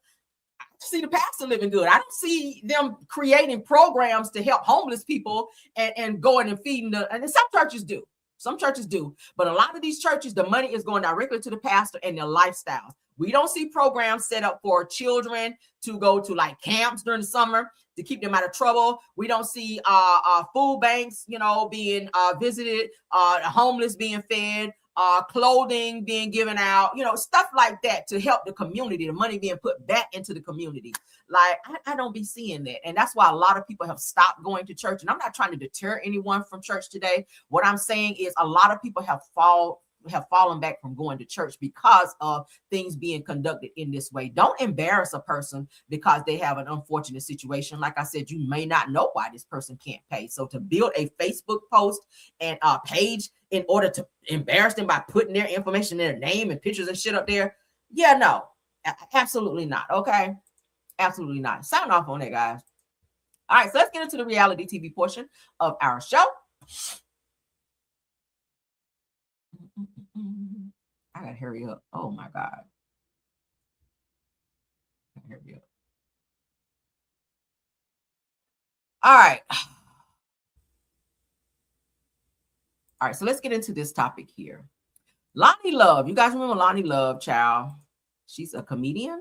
I see the pastor living good. I don't see them creating programs to help homeless people and going and feeding and some churches do. Some churches do. But a lot of these churches, the money is going directly to the pastor and their lifestyles. We don't see programs set up for children to go to like camps during the summer to keep them out of trouble. We don't see food banks, being visited, homeless being fed, clothing being given out, stuff like that to help the community, the money being put back into the community. Like, I don't be seeing that. And that's why a lot of people have stopped going to church. And I'm not trying to deter anyone from church today. What I'm saying is a lot of people have fallen back from going to church because of things being conducted in this way. Don't embarrass a person because they have an unfortunate situation. Like I said, you may not know why this person can't pay. So to build a Facebook post and a page in order to embarrass them by putting their information, their name and pictures and shit up there. Yeah, no, absolutely not. Okay. Absolutely not. Sign off on that, guys. All right. So let's get into the reality TV portion of our show. I gotta hurry up. Oh my God. Hurry up. All right. All right, so let's get into this topic here. Lonnie Love. You guys remember Lonnie Love, child? She's a comedian.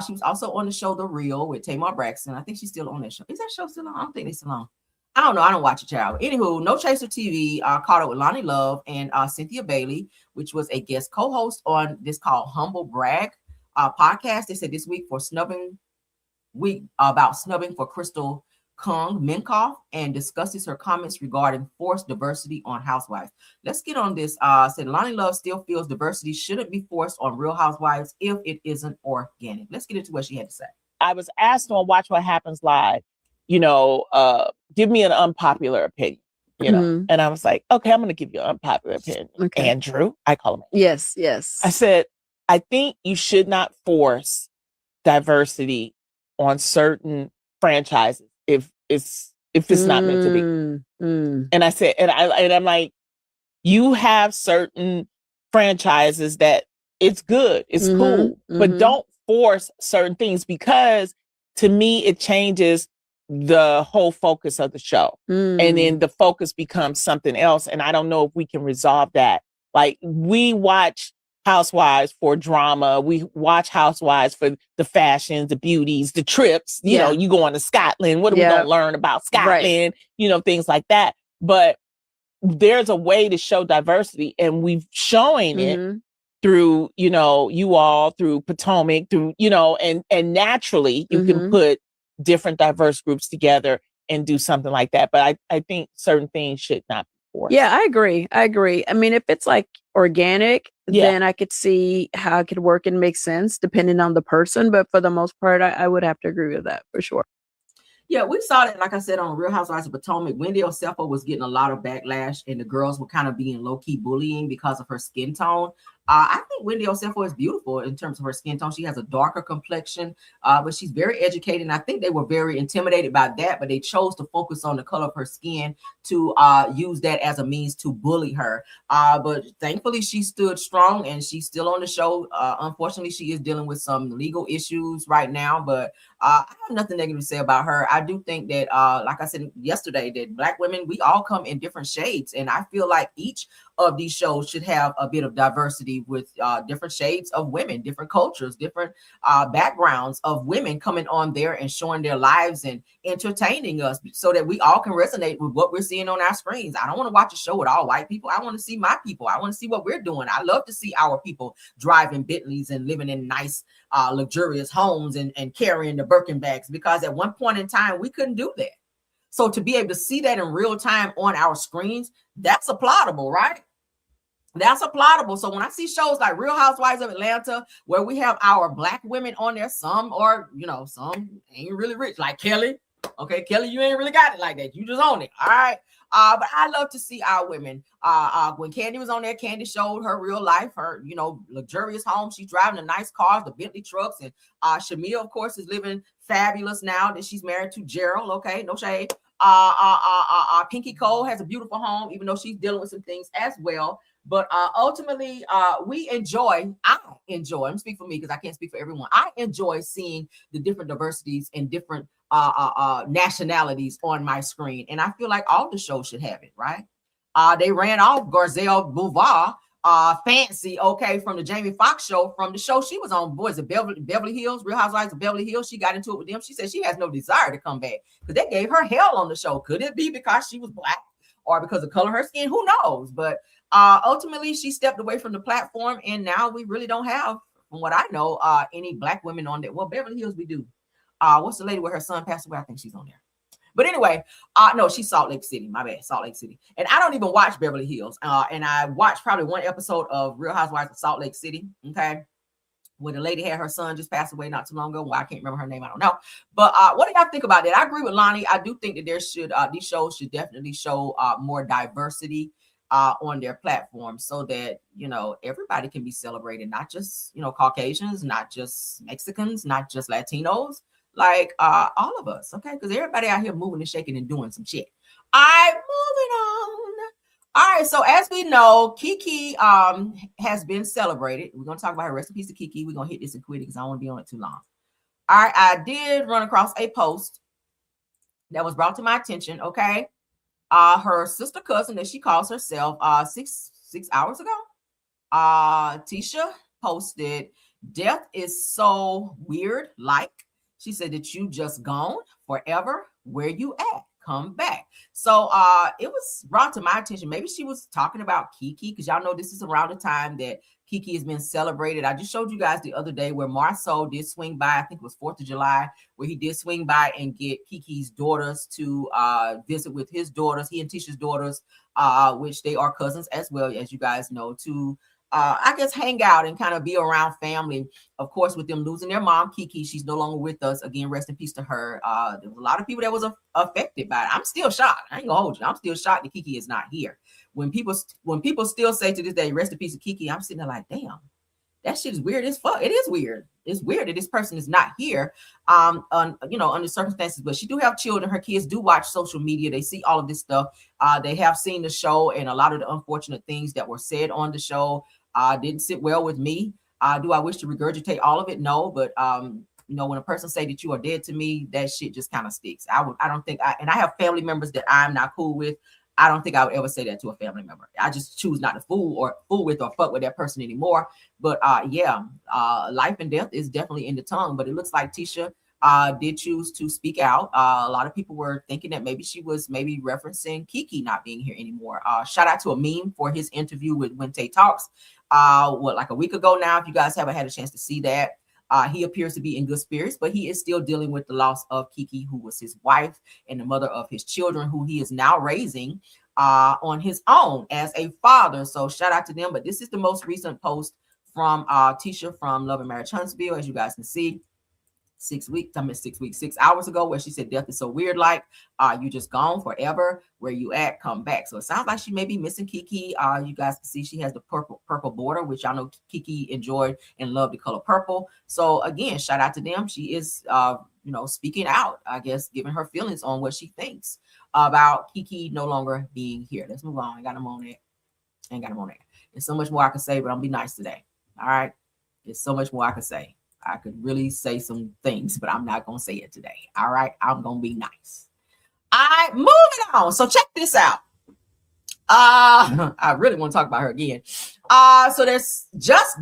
She was also on the show The Real with Tamar Braxton. I think she's still on that show. Is that show still on? I don't think it's still on. I don't know. I don't watch it, child. Anywho, No Chaser TV caught up with Lonnie Love and Cynthia Bailey, which was a guest co-host on this called Humble Brag podcast. They said this week for snubbing week about snubbing for Crystal Kung Minkoff and discusses her comments regarding forced diversity on Housewives. Let's get on this. Said Lonnie Love still feels diversity shouldn't be forced on Real Housewives if it isn't organic. Let's get into what she had to say. I was asked on Watch What Happens Live, give me an unpopular opinion, and I was like, okay, I'm going to give you an unpopular opinion. Okay. Andrew, I call him. Yes. I said, I think you should not force diversity on certain franchises if it's not meant to be. And I said, and I'm like, you have certain franchises that it's good, it's cool, but don't force certain things, because to me it changes the whole focus of the show, and then the focus becomes something else. And I don't know if we can resolve that. Like, we watch Housewives for drama. We watch Housewives for the fashions, the beauties, the trips. You know, you going to Scotland. What are we going to learn about Scotland? Right. Things like that. But there's a way to show diversity, and we've showing it through, you all, through Potomac, through, and naturally you can put different diverse groups together and do something like that. But I think certain things should not be forced. Yeah, I agree. I mean, if it's like organic, then I could see how it could work and make sense depending on the person. But for the most part, I would have to agree with that for sure. Yeah, we saw that, like I said, on Real Housewives of Potomac. Wendy Oselfo was getting a lot of backlash, and the girls were kind of being low-key bullying because of her skin tone. I think Wendy Oselfo is beautiful in terms of her skin tone. She has a darker complexion, but she's very educated. And I think they were very intimidated by that, but they chose to focus on the color of her skin to use that as a means to bully her. But thankfully, she stood strong, and she's still on the show. Unfortunately, she is dealing with some legal issues right now, but I have nothing negative to say about her. I do think that, like I said yesterday, that Black women, we all come in different shades. And I feel like each of these shows should have a bit of diversity with different shades of women, different cultures, different backgrounds of women coming on there and showing their lives and entertaining us, so that we all can resonate with what we're seeing on our screens. I don't want to watch a show with all white people. I want to see my people. I want to see what we're doing. I love to see our people driving Bentleys and living in nice, luxurious homes and carrying the Birkin bags, because at one point in time, we couldn't do that. So to be able to see that in real time on our screens, that's applaudable, right? That's applaudable. So when I see shows like Real Housewives of Atlanta, where we have our Black women on there, some are, some ain't really rich, like Kelly. Okay, Kelly, you ain't really got it like that. You just own it. All right. But I love to see our women. When Candy was on there, Candy showed her real life, her, luxurious home. She's driving the nice cars, the Bentley trucks. And Shamia, of course, is living fabulous now that she's married to Gerald. Okay, no shade. Pinky Cole has a beautiful home, even though she's dealing with some things as well. But ultimately, I enjoy, I'm speaking for me because I can't speak for everyone. I enjoy seeing the different diversities and different nationalities on my screen. And I feel like all the shows should have it, right? They ran off Garcelle Beauvoir, Fancy, from the Jamie Foxx show, from the show she was on. Boys of Beverly Hills, Real Housewives of Beverly Hills. She got into it with them. She said she has no desire to come back because they gave her hell on the show. Could it be because she was Black or because of the color of her skin? Who knows? But ultimately, she stepped away from the platform, and now we really don't have, from what I know, any Black women on there. Well, Beverly Hills, we do. What's the lady where her son passed away? I think she's on there. But anyway, no, she's Salt Lake City. My bad, Salt Lake City. And I don't even watch Beverly Hills. And I watched probably one episode of Real Housewives of Salt Lake City. Okay. Where the lady had her son just passed away not too long ago. Well, I can't remember her name. I don't know. But what do y'all think about that? I agree with Lonnie. I do think that there should, these shows should definitely show more diversity on their platform, so that, everybody can be celebrated, not just, Caucasians, not just Mexicans, not just Latinos, like all of us. Okay. Because everybody out here moving and shaking and doing some shit. All right, moving on. All right, so as we know, Kiki has been celebrated. We're going to talk about her. Rest in peace to Kiki. We're going to hit this and quit it because I don't want to be on it too long. All right, I did run across a post that was brought to my attention, okay? Her sister cousin, that she calls herself, 6 hours ago, Tisha posted, "Death is so weird, like," she said, "that you just gone forever. Where you at? Come back." So it was brought to my attention. Maybe she was talking about Kiki, because y'all know this is around the time that Kiki has been celebrated. I just showed you guys the other day where Marceau did swing by. I think it was 4th of July, where he did swing by and get Kiki's daughters to visit with his daughters, he and Tisha's daughters, which they are cousins as well, as you guys know, to I guess hang out and kind of be around family. Of course, with them losing their mom, Kiki, she's no longer with us. Again, rest in peace to her. There was a lot of people that was affected by it. I'm still shocked. I ain't gonna hold you. I'm still shocked that Kiki is not here. When people still say to this day, rest in peace to Kiki, I'm sitting there like, damn, that shit is weird as fuck. It is weird. It's weird that this person is not here, under circumstances. But she do have children. Her kids do watch social media. They see all of this stuff. They have seen the show, and a lot of the unfortunate things that were said on the show didn't sit well with me. Do I wish to regurgitate all of it? No, but when a person say that you are dead to me, that shit just kind of sticks. I don't think and I have family members that I'm not cool with. I don't think I would ever say that to a family member. I just choose not to fool with or fuck with that person anymore. But life and death is definitely in the tongue. But it looks like Tisha did choose to speak out. A lot of people were thinking that maybe she was referencing Kiki not being here anymore. Shout out to a meme for his interview with When Tay Talks. Like a week ago now, if you guys haven't had a chance to see that. He appears to be in good spirits, but he is still dealing with the loss of Kiki, who was his wife and the mother of his children, who he is now raising on his own as a father. So shout out to them. But this is the most recent post from Tisha from Love and Marriage Huntsville, as you guys can see. 6 hours ago, where she said death is so weird, like you just gone forever, where you at, come back. So it sounds like she may be missing Kiki. You guys can see she has the purple border, which I know Kiki enjoyed and loved the color purple. So again, shout out to them. She is speaking out, I guess, giving her feelings on what she thinks about Kiki no longer being here. Let's move on. I got them on it. There's so much more I can say, but I'm gonna be nice today. All right. There's so much more I can say. I could really say some things, but I'm not going to say it today. All right. I'm going to be nice. All right. Moving on. So check this out. I really want to talk about her again. So there's just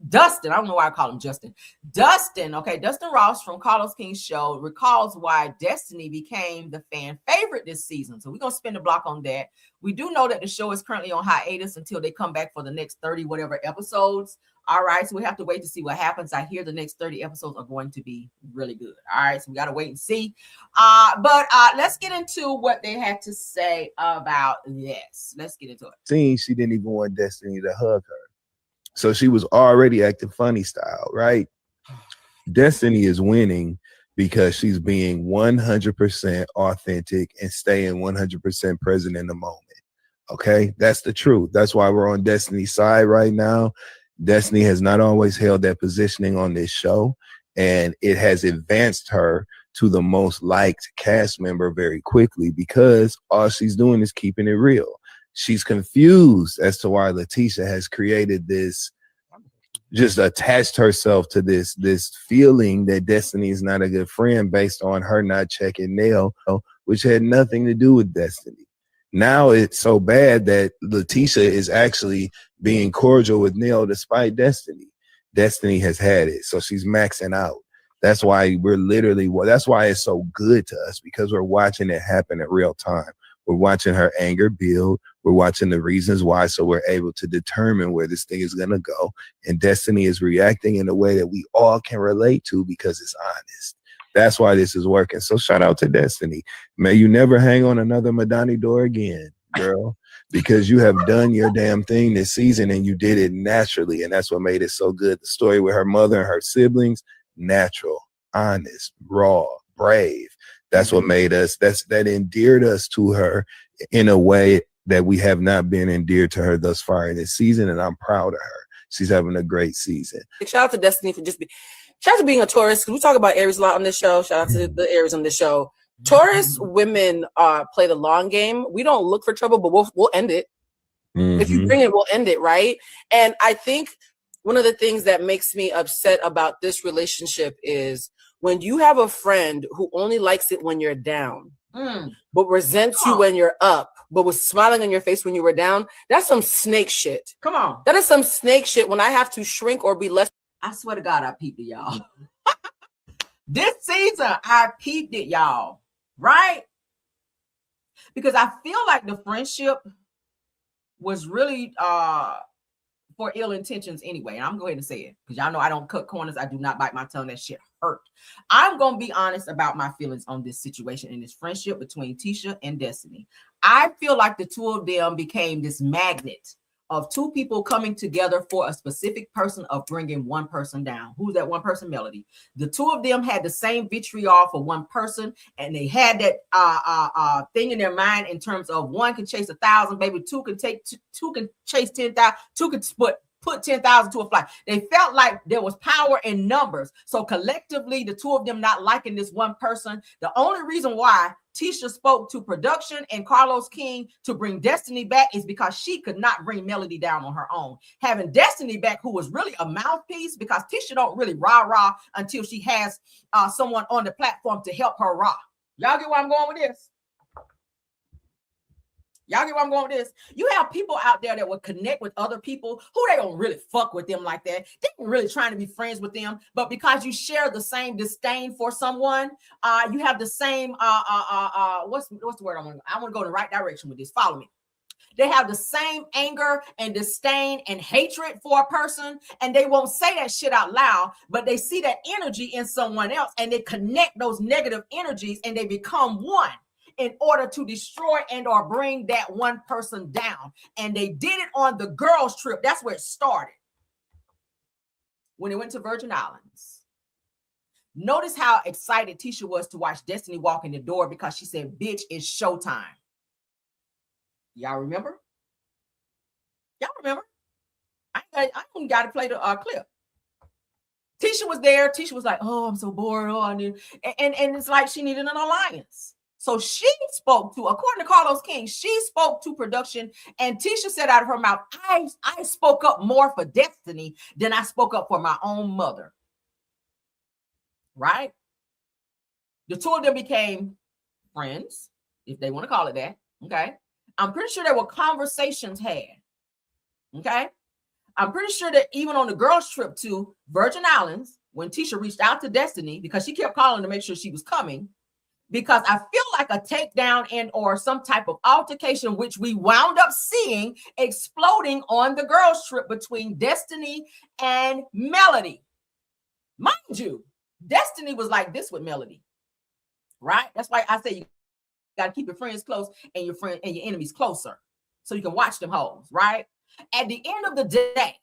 Dustin. I don't know why I call him Justin. Dustin. Okay. Dustin Ross from Carlos King's show recalls why Destiny became the fan favorite this season. So we're going to spin the block on that. We do know that the show is currently on hiatus until they come back for the next 30 whatever episodes. All right, so we have to wait to see what happens. I hear the next 30 episodes are going to be really good. All right, so we got to wait and see. But let's get into what they had to say about this. Let's get into it. She didn't even want Destiny to hug her. So she was already acting funny style, right? Destiny is winning because she's being 100% authentic and staying 100% present in the moment. Okay, that's the truth. That's why we're on Destiny's side right now. Destiny has not always held that positioning on this show, and it has advanced her to the most liked cast member very quickly because all she's doing is keeping it real. She's confused as to why Letitia has created this, just attached herself to this feeling that Destiny is not a good friend based on her not checking Nell, which had nothing to do with Destiny. Now it's so bad that Letitia is actually being cordial with Neil despite Destiny. Destiny has had it, so she's maxing out. That's why that's why it's so good to us, because we're watching it happen in real time. We're watching her anger build. We're watching the reasons why, so we're able to determine where this thing is going to go. And Destiny is reacting in a way that we all can relate to because it's honest. That's why this is working. So shout out to Destiny. May you never hang on another Madani door again, girl, because you have done your damn thing this season and you did it naturally. And that's what made it so good. The story with her mother and her siblings, natural, honest, raw, brave. That's what made us, that endeared us to her in a way that we have not been endeared to her thus far in this season. And I'm proud of her. She's having a great season. Shout out to Destiny for shout out to being a Taurus, because we talk about Aries a lot on this show. Shout out to the Aries on this show. Taurus women play the long game. We don't look for trouble, but we'll end it. Mm-hmm. If you bring it, we'll end it, right? And I think one of the things that makes me upset about this relationship is when you have a friend who only likes it when you're down, but resents you when you're up, but was smiling on your face when you were down. That's some snake shit. Come on. That is some snake shit when I have to shrink or be less. I swear to God, I peeped it, y'all. This season, I peeped it, y'all. Right? Because I feel like the friendship was really for ill intentions anyway. And I'm going to say it because y'all know I don't cut corners. I do not bite my tongue. That shit hurt. I'm going to be honest about my feelings on this situation in this friendship between Tisha and Destiny. I feel like the two of them became this magnet of two people coming together for a specific person of bringing one person down. Who's that one person? Melody. The two of them had the same vitriol for one person, and they had that thing in their mind in terms of one can chase 1,000, baby. Two can chase 10,000. Two can put 10,000 to a flight. They felt like there was power in numbers. So collectively, the two of them not liking this one person. The only reason why Tisha spoke to production and Carlos King to bring Destiny back is because she could not bring Melody down on her own. Having Destiny back, who was really a mouthpiece, because Tisha don't really rah-rah until she has someone on the platform to help her rah. Y'all get where I'm going with this? Y'all get where I'm going with this? You have people out there that will connect with other people who they don't really fuck with them like that. They ain't really trying to be friends with them, but because you share the same disdain for someone, you have the same what's the word I want to go in the right direction with this. Follow me. They have the same anger and disdain and hatred for a person, and they won't say that shit out loud, but they see that energy in someone else, and they connect those negative energies, and they become one in order to destroy and or bring that one person down. And they did it on the girls' trip. That's where it started. When they went to Virgin Islands. Notice how excited Tisha was to watch Destiny walk in the door because she said, bitch, it's showtime. Y'all remember? Y'all remember? I even got to play the clip. Tisha was there. Tisha was like, oh, I'm so bored. Oh, I need, and it's like she needed an alliance. So she spoke to, according to Carlos King, she spoke to production, and Tisha said out of her mouth, I spoke up more for Destiny than I spoke up for my own mother. Right? The two of them became friends, if they want to call it that. Okay. I'm pretty sure there were conversations had. Okay. I'm pretty sure that even on the girls' trip to Virgin Islands, when Tisha reached out to Destiny, because she kept calling to make sure she was coming, because I feel like a takedown and or some type of altercation, which we wound up seeing exploding on the girls' trip between Destiny and Melody. Mind you, Destiny was like this with Melody, right? That's why I say you got to keep your friends close and your friend and your enemies closer so you can watch them hoes, right? At the end of the day,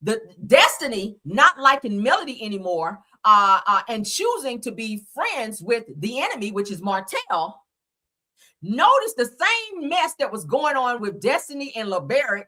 the Destiny not liking Melody anymore and choosing to be friends with the enemy, which is Martell. Notice the same mess that was going on with Destiny and LeBaric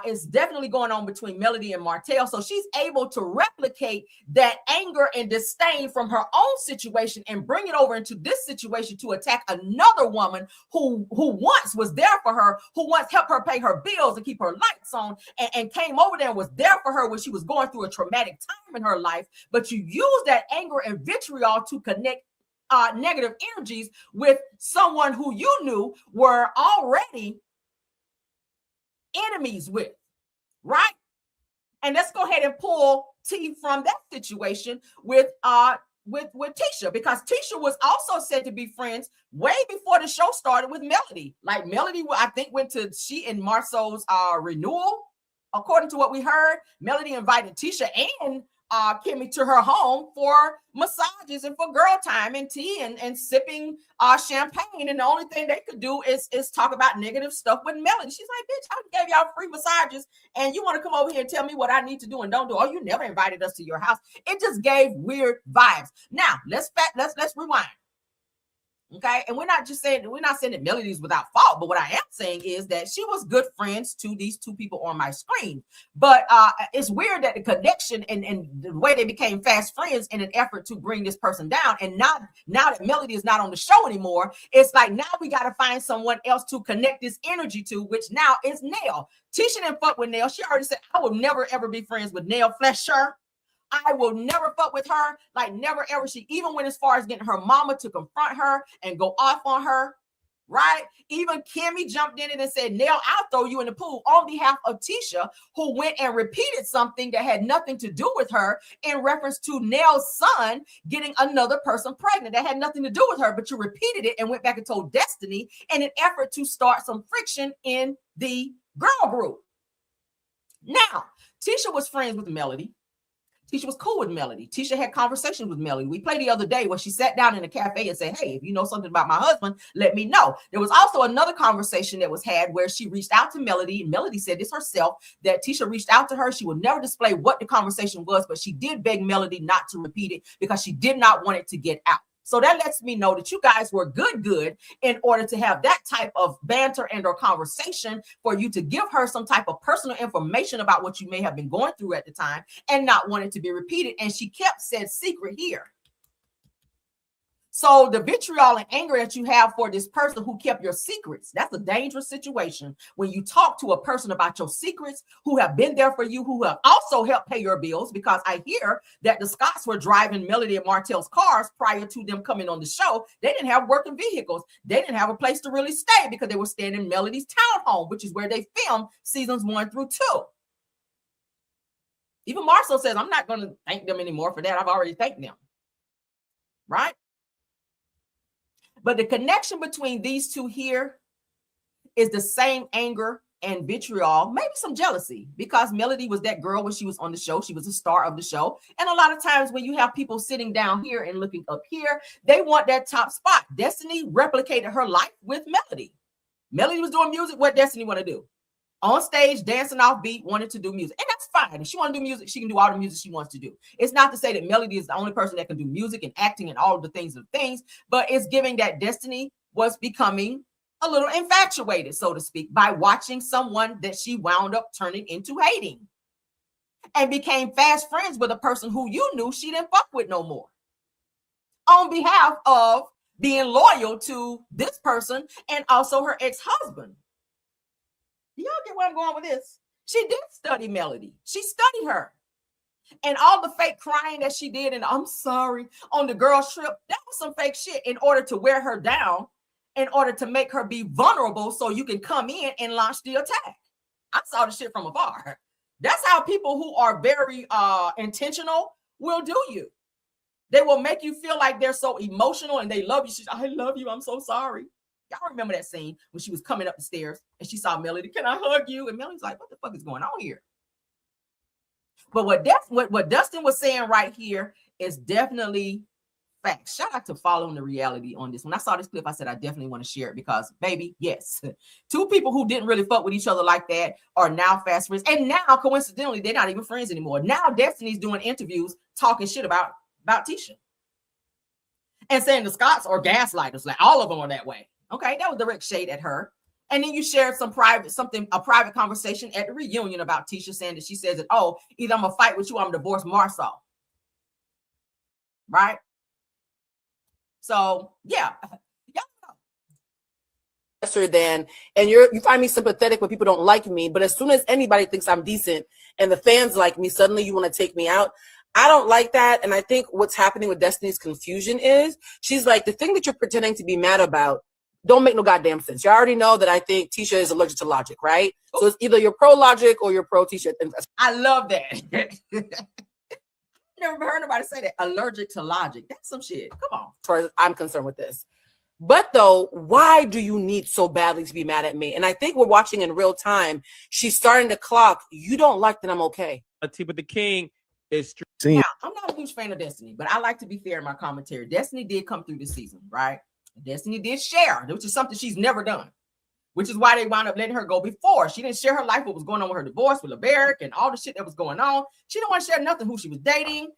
is definitely going on between Melody and Martell. So she's able to replicate that anger and disdain from her own situation and bring it over into this situation to attack another woman who once was there for her, who once helped her pay her bills and keep her lights on, and came over there and was there for her when she was going through a traumatic time in her life. But you use that anger and vitriol to connect negative energies with someone who you knew were already enemies with, right? And let's go ahead and pull T from that situation with Tisha, because Tisha was also said to be friends way before the show started with Melody. Like Melody, I think she and Marceau's renewal, according to what we heard. Melody invited Tisha and Kimmy to her home for massages and for girl time and tea and sipping champagne. And the only thing they could do is talk about negative stuff with Melody. She's like, bitch, I gave y'all free massages and you want to come over here and tell me what I need to do and don't do. Oh, you never invited us to your house. It just gave weird vibes. Now let's rewind. Okay, and we're not saying that Melody's without fault, but what I am saying is that she was good friends to these two people on my screen. But it's weird that the connection and the way they became fast friends in an effort to bring this person down. And now that Melody is not on the show anymore, it's like now we got to find someone else to connect this energy to, which now is Nail. Tisha didn't fuck with Nail. She already said, I will never ever be friends with Nail Flesher. I will never fuck with her, like never ever. She even went as far as getting her mama to confront her and go off on her, right? Even Kimmy jumped in it and said, Nail, I'll throw you in the pool on behalf of Tisha, who went and repeated something that had nothing to do with her in reference to Nail's son getting another person pregnant. That had nothing to do with her, but you repeated it and went back and told Destiny in an effort to start some friction in the girl group. Now, Tisha was friends with Melody. Tisha was cool with Melody. Tisha had conversations with Melody. We played the other day where she sat down in a cafe and said, hey, if you know something about my husband, let me know. There was also another conversation that was had where she reached out to Melody. Melody said this herself, that Tisha reached out to her. She would never display what the conversation was, but she did beg Melody not to repeat it because she did not want it to get out. So that lets me know that you guys were good in order to have that type of banter and or conversation for you to give her some type of personal information about what you may have been going through at the time and not want it to be repeated. And she kept said secret here. So the vitriol and anger that you have for this person who kept your secrets, that's a dangerous situation. When you talk to a person about your secrets, who have been there for you, who have also helped pay your bills, because I hear that the Scotts were driving Melody and Martell's cars prior to them coming on the show. They didn't have working vehicles. They didn't have a place to really stay because they were staying in Melody's townhome, which is where they filmed seasons 1 through 2. Even Marcel says, I'm not going to thank them anymore for that. I've already thanked them. Right? But the connection between these two here is the same anger and vitriol, maybe some jealousy, because Melody was that girl when she was on the show. She was a star of the show. And a lot of times when you have people sitting down here and looking up here, they want that top spot. Destiny replicated her life with Melody. Melody was doing music. What Destiny want to do? On stage, dancing off beat, wanted to do music. And that's fine. If she want to do music, she can do all the music she wants to do. It's not to say that Melody is the only person that can do music and acting and all of the things, but it's giving that Destiny was becoming a little infatuated, so to speak, by watching someone that she wound up turning into hating and became fast friends with a person who you knew she didn't fuck with no more on behalf of being loyal to this person and also her ex-husband. Do y'all get where I'm going with this? She did study Melody. She studied her. And all the fake crying that she did, and I'm sorry, on the girls' trip, that was some fake shit in order to wear her down, in order to make her be vulnerable so you can come in and launch the attack. I saw the shit from afar. That's how people who are very intentional will do you. They will make you feel like they're so emotional and they love you. She's, I love you. I'm so sorry. Y'all remember that scene when she was coming up the stairs and she saw Melody, can I hug you? And Melody's like, what the fuck is going on here? But what Dustin was saying right here is definitely facts. Shout out to following the reality on this. When I saw this clip, I said, I definitely want to share it because, baby, yes, two people who didn't really fuck with each other like that are now fast friends. And now, coincidentally, they're not even friends anymore. Now Destiny's doing interviews talking shit about Tisha and saying the Scotts are gaslighters. Like all of them are that way. Okay, that was direct shade at her. And then you shared a private conversation at the reunion about Tisha saying that she says that, oh, either I'm gonna fight with you or I'm gonna divorce Marcel. Right? So yeah. Than, and you find me sympathetic when people don't like me, but as soon as anybody thinks I'm decent and the fans like me, suddenly you want to take me out. I don't like that. And I think what's happening with Destiny's confusion is she's like, the thing that you're pretending to be mad about don't make no goddamn sense. You already know that I think Tisha is allergic to logic, right? So it's either you're pro logic or you're pro Tisha. I love that. Never heard nobody say that. Allergic to logic. That's some shit. Come on. As far as I'm concerned with this. But though, why do you need so badly to be mad at me? And I think we're watching in real time. She's starting to clock. You don't like that I'm okay. But the king is now, I'm not a huge fan of Destiny, but I like to be fair in my commentary. Destiny did come through this season, right? Destiny did share, which is something she's never done, which is why they wound up letting her go before. She didn't share her life, what was going on with her divorce with LeBeric and all the shit that was going on. She didn't want to share nothing, who she was dating.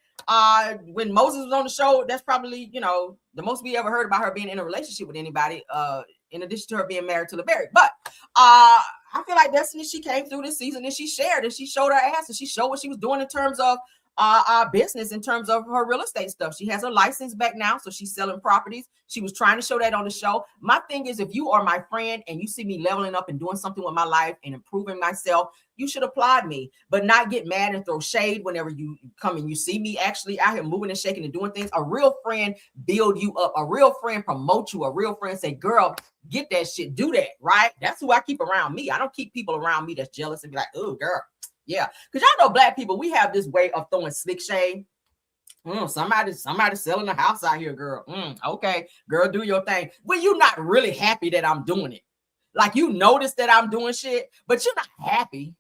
When Moses was on the show, that's probably, the most we ever heard about her being in a relationship with anybody, in addition to her being married to LeBeric. But I feel like Destiny, she came through this season and she shared and she showed her ass and she showed what she was doing in terms of business, in terms of her real estate stuff. She has her license back now, so she's selling properties. She was trying to show that on the show. My thing is, if you are my friend and you see me leveling up and doing something with my life and improving myself, you should applaud me, but not get mad and throw shade whenever you come and you see me actually out here moving and shaking and doing things. A real friend build you up. A real friend promote you. A real friend say, girl, get that shit, do that, right? That's who I keep around me. I don't keep people around me that's jealous and be like, oh, girl. Yeah, because y'all know black people, we have this way of throwing slick shade. Somebody selling a house out here, girl. Okay, girl, do your thing. Well, you're not really happy that I'm doing it. Like, you notice that I'm doing shit, but you're not happy.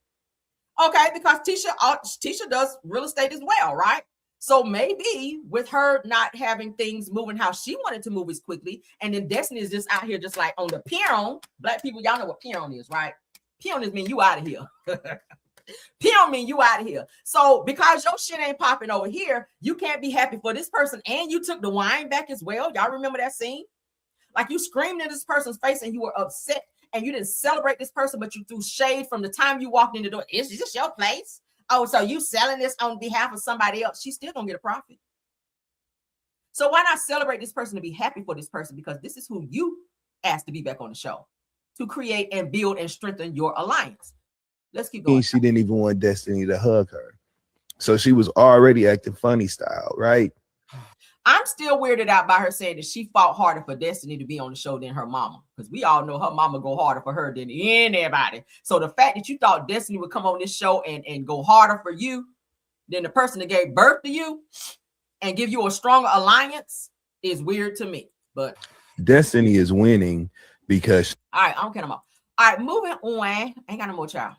Okay, because Tisha does real estate as well, right? So maybe with her not having things moving how she wanted to move as quickly, and then Destiny is just out here just like on the peon. Black people, y'all know what peon is, right? Peon is mean you out of here. Peon mean you out of here. So because your shit ain't popping over here, you can't be happy for this person, and you took the wine back as well. Y'all remember that scene? Like you screamed in this person's face and you were upset and you didn't celebrate this person, but you threw shade from the time you walked in the door. Is this your place? Oh, so you selling this on behalf of somebody else? She's still gonna get a profit. So why not celebrate this person to be happy for this person? Because this is who you asked to be back on the show, to create and build and strengthen your alliance. Let's keep going. She didn't even want Destiny to hug her. So she was already acting funny style, right? I'm still weirded out by her saying that she fought harder for Destiny to be on the show than her mama, because we all know her mama go harder for her than anybody. So the fact that you thought Destiny would come on this show and go harder for you than the person that gave birth to you and give you a stronger alliance is weird to me. But Destiny is winning because all right, I don't care no more. All right, moving on. Ain't got no more, child.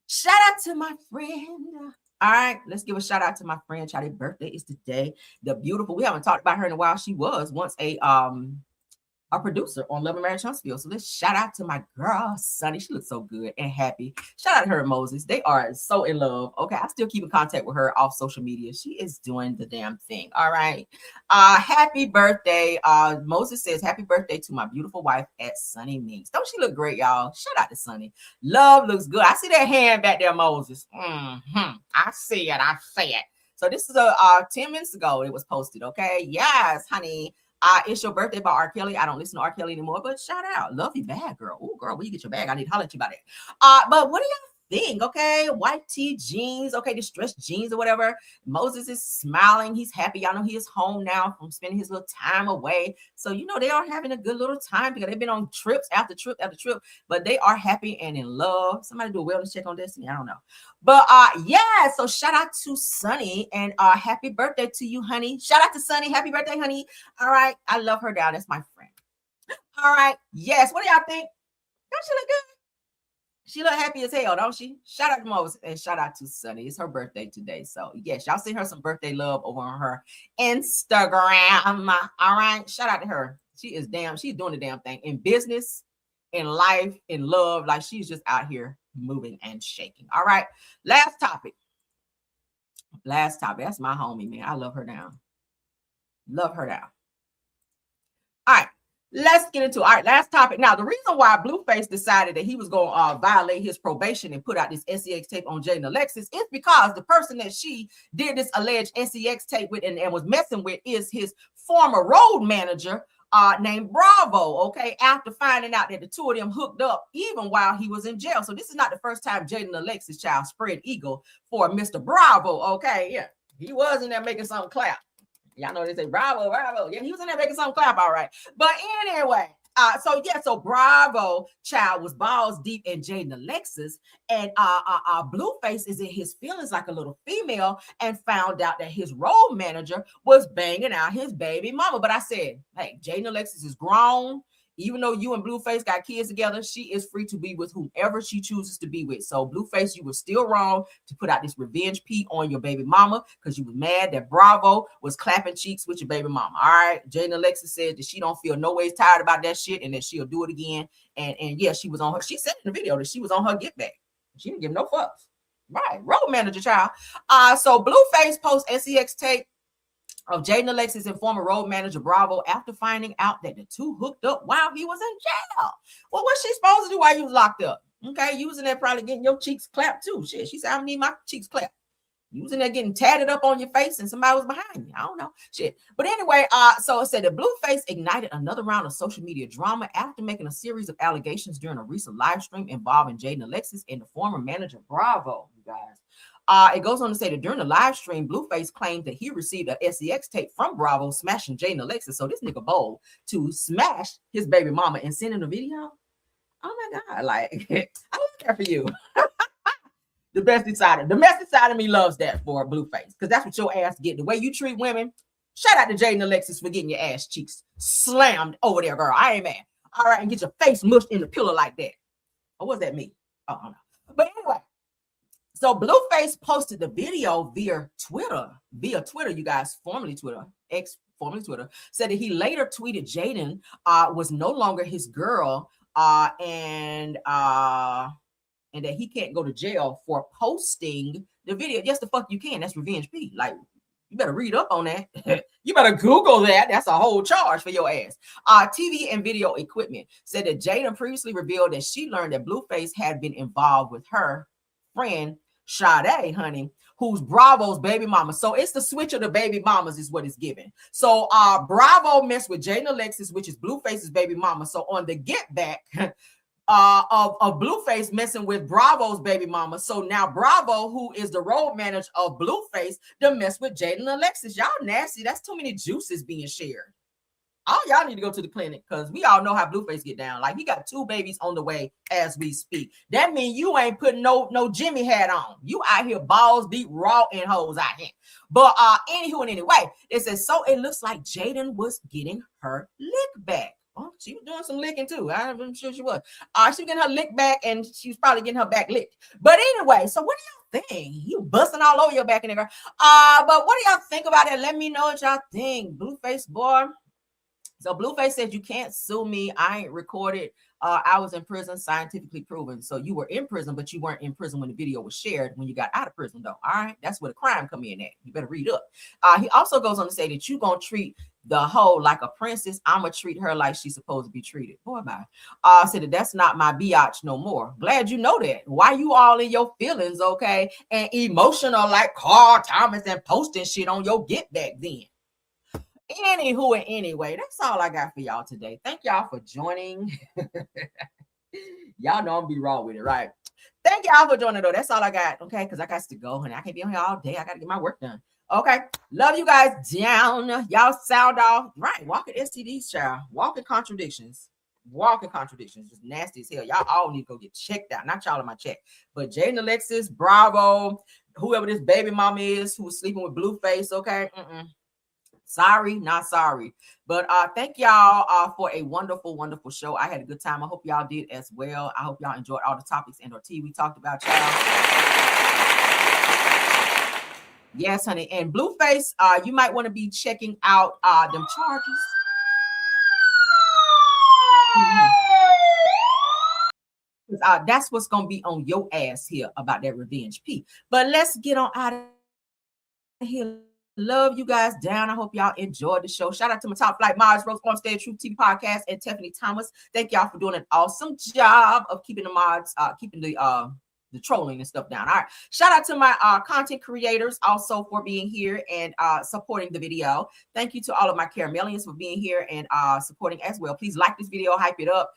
Shout out to my friend. All right, let's give a shout out to my friend. Child's birthday is today. The beautiful. We haven't talked about her in a while. She was once a producer on Love and Marriage Huntsville. So let's shout out to my girl, Sunny. She looks so good and happy. Shout out to her and Moses. They are so in love. Okay, I still keep in contact with her off social media. She is doing the damn thing. All right. Happy birthday. Moses says, happy birthday to my beautiful wife at Sunny Meeks. Don't she look great, y'all? Shout out to Sunny. Love looks good. I see that hand back there, Moses. I see it. I see it. So this is 10 minutes ago it was posted. Okay. Yes, honey. It's your birthday by R. Kelly. I don't listen to R. Kelly anymore, but shout out. Love you bag, girl. Oh, girl, where you get your bag? I need to holler at you about it. But what do y'all think? Okay, white tee jeans, okay, distressed jeans or whatever. Moses is smiling. He's happy. Y'all know he is home now from spending his little time away. So, you know, they are having a good little time because they've been on trips after trip after trip, but they are happy and in love. Somebody do a wellness check on Destiny. I don't know. But yeah, so shout out to Sunny and happy birthday to you, honey. Shout out to Sunny. Happy birthday, honey. All right. I love her down. That's my friend. All right. Yes. What do y'all think? Don't she look good? She look happy as hell, don't she? Shout out to Moses and shout out to Sunny. It's her birthday today. So yes, y'all send her some birthday love over on her Instagram. All right. Shout out to her. She's doing the damn thing in business, in life, in love. Like she's just out here moving and shaking. All right. Last topic. That's my homie, man. I love her down. Love her down. All right. Let's get into last topic. Now, the reason why Blueface decided that he was going to violate his probation and put out this SEX tape on Jaden Alexis is because the person that she did this alleged SEX tape with and was messing with is his former road manager named Bravo, okay, after finding out that the two of them hooked up even while he was in jail. So this is not the first time Jaden Alexis child spread eagle for Mr. Bravo, okay? Yeah, he was in there making something clap. Y'all know they say Bravo, Bravo. Yeah, he was in there making something clap, all right. But anyway, so Bravo child was balls deep in Jaden Alexis, and Blueface is in his feelings like a little female and found out that his role manager was banging out his baby mama. But I said, hey, Jaden Alexis is grown. Even though you and Blueface got kids together, she is free to be with whomever she chooses to be with. So Blueface, you were still wrong to put out this revenge pee on your baby mama because you was mad that Bravo was clapping cheeks with your baby mama. All right. Jaden Alexis said that she don't feel no ways tired about that shit and that she'll do it again. And yeah, she was on her. She said in the video that she was on her get back. She didn't give no fucks. Right. Road manager child. So Blueface posts SEX tape of Jaden Alexis and former road manager Bravo after finding out that the two hooked up while he was in jail. Well, what's she supposed to do while you was locked up? Okay, you was in there probably getting your cheeks clapped too. Shit, she said, I need my cheeks clapped. You was in there getting tatted up on your face and somebody was behind you. I don't know. Shit. But anyway, so it said that Blueface ignited another round of social media drama after making a series of allegations during a recent live stream involving Jaden Alexis and the former manager Bravo, you guys. It goes on to say that during the live stream, Blueface claimed that he received a SEX tape from Bravo smashing Jaden Alexis. So this nigga bold to smash his baby mama and send him a video. Oh my God, like I love that for you. The domestic side of me loves that for Blueface because that's what your ass get. The way you treat women. Shout out to Jaden Alexis for getting your ass cheeks slammed over there, girl. I ain't mad. All right, and get your face mushed in the pillow like that. Or was that me? Oh no. But anyway. So Blueface posted the video via Twitter, you guys, formerly Twitter, formerly Twitter, said that he later tweeted Jaden was no longer his girl, and that he can't go to jail for posting the video. Yes, the fuck you can. That's revenge P. Like, you better read up on that. You better Google that. That's a whole charge for your ass. TV and video equipment said that Jaden previously revealed that she learned that Blueface had been involved with her friend Sade, honey, who's Bravo's baby mama. So it's the switch of the baby mamas is what it's given. So Bravo messed with Jaden Alexis, which is Blueface's baby mama. So on the get back of Blueface messing with Bravo's baby mama. So now Bravo, who is the road manager of Blueface, to mess with Jaden Alexis. Y'all nasty. That's too many juices being shared. All y'all need to go to the clinic because we all know how Blueface get down. Like, he got 2 babies on the way as we speak. That means you ain't putting no Jimmy hat on. You out here balls deep, raw and hoes out here. But anywho and anyway, it says, so it looks like Jaden was getting her lick back. Oh, she was doing some licking too. I'm sure she was. She was getting her lick back, and she was probably getting her back licked. But anyway, so what do y'all think? You busting all over your back in there. But what do y'all think about it? Let me know what y'all think. Blueface boy. So Blueface said, you can't sue me. I ain't recorded. I was in prison, scientifically proven. So you were in prison, but you weren't in prison when the video was shared when you got out of prison, though. All right. That's where the crime come in at. You better read up. He also goes on to say that you going to treat the hoe like a princess. I'm going to treat her like she's supposed to be treated. Boy, bye. Said that that's not my biatch no more. Glad you know that. Why you all in your feelings, okay? And emotional like Carl Thomas and posting shit on your get back then. Anywho and anyway, that's all I got for y'all today. Thank y'all for joining. Y'all know I'm be raw with it, right? Thank y'all for joining, though. That's all I got, okay? Because I got to go, honey. I can't be on here all day. I got to get my work done. Okay. Love you guys down. Y'all sound off. Right. Walking STDs, child. Walking contradictions. Walking contradictions. Just nasty as hell. Y'all all need to go get checked out. Not y'all in my check. But Jaden Alexis, Bravo, whoever this baby mama is who was sleeping with Blueface, okay? Sorry, not sorry. But thank y'all for a wonderful, wonderful show. I had a good time. I hope y'all did as well. I hope y'all enjoyed all the topics and or tea we talked about, y'all. Yes, honey. And Blueface, you might want to be checking out them charges. That's what's going to be on your ass here about that revenge P. But let's get on out of here. Love you guys down. I hope y'all enjoyed the show. Shout out to my top flight mods, Rose on Stage Truth TV Podcast, and Tiffany Thomas. Thank y'all for doing an awesome job of keeping the mods, keeping the trolling and stuff down. All right. Shout out to my content creators also for being here and supporting the video. Thank you to all of my Karmelians for being here and supporting as well. Please like this video, hype it up.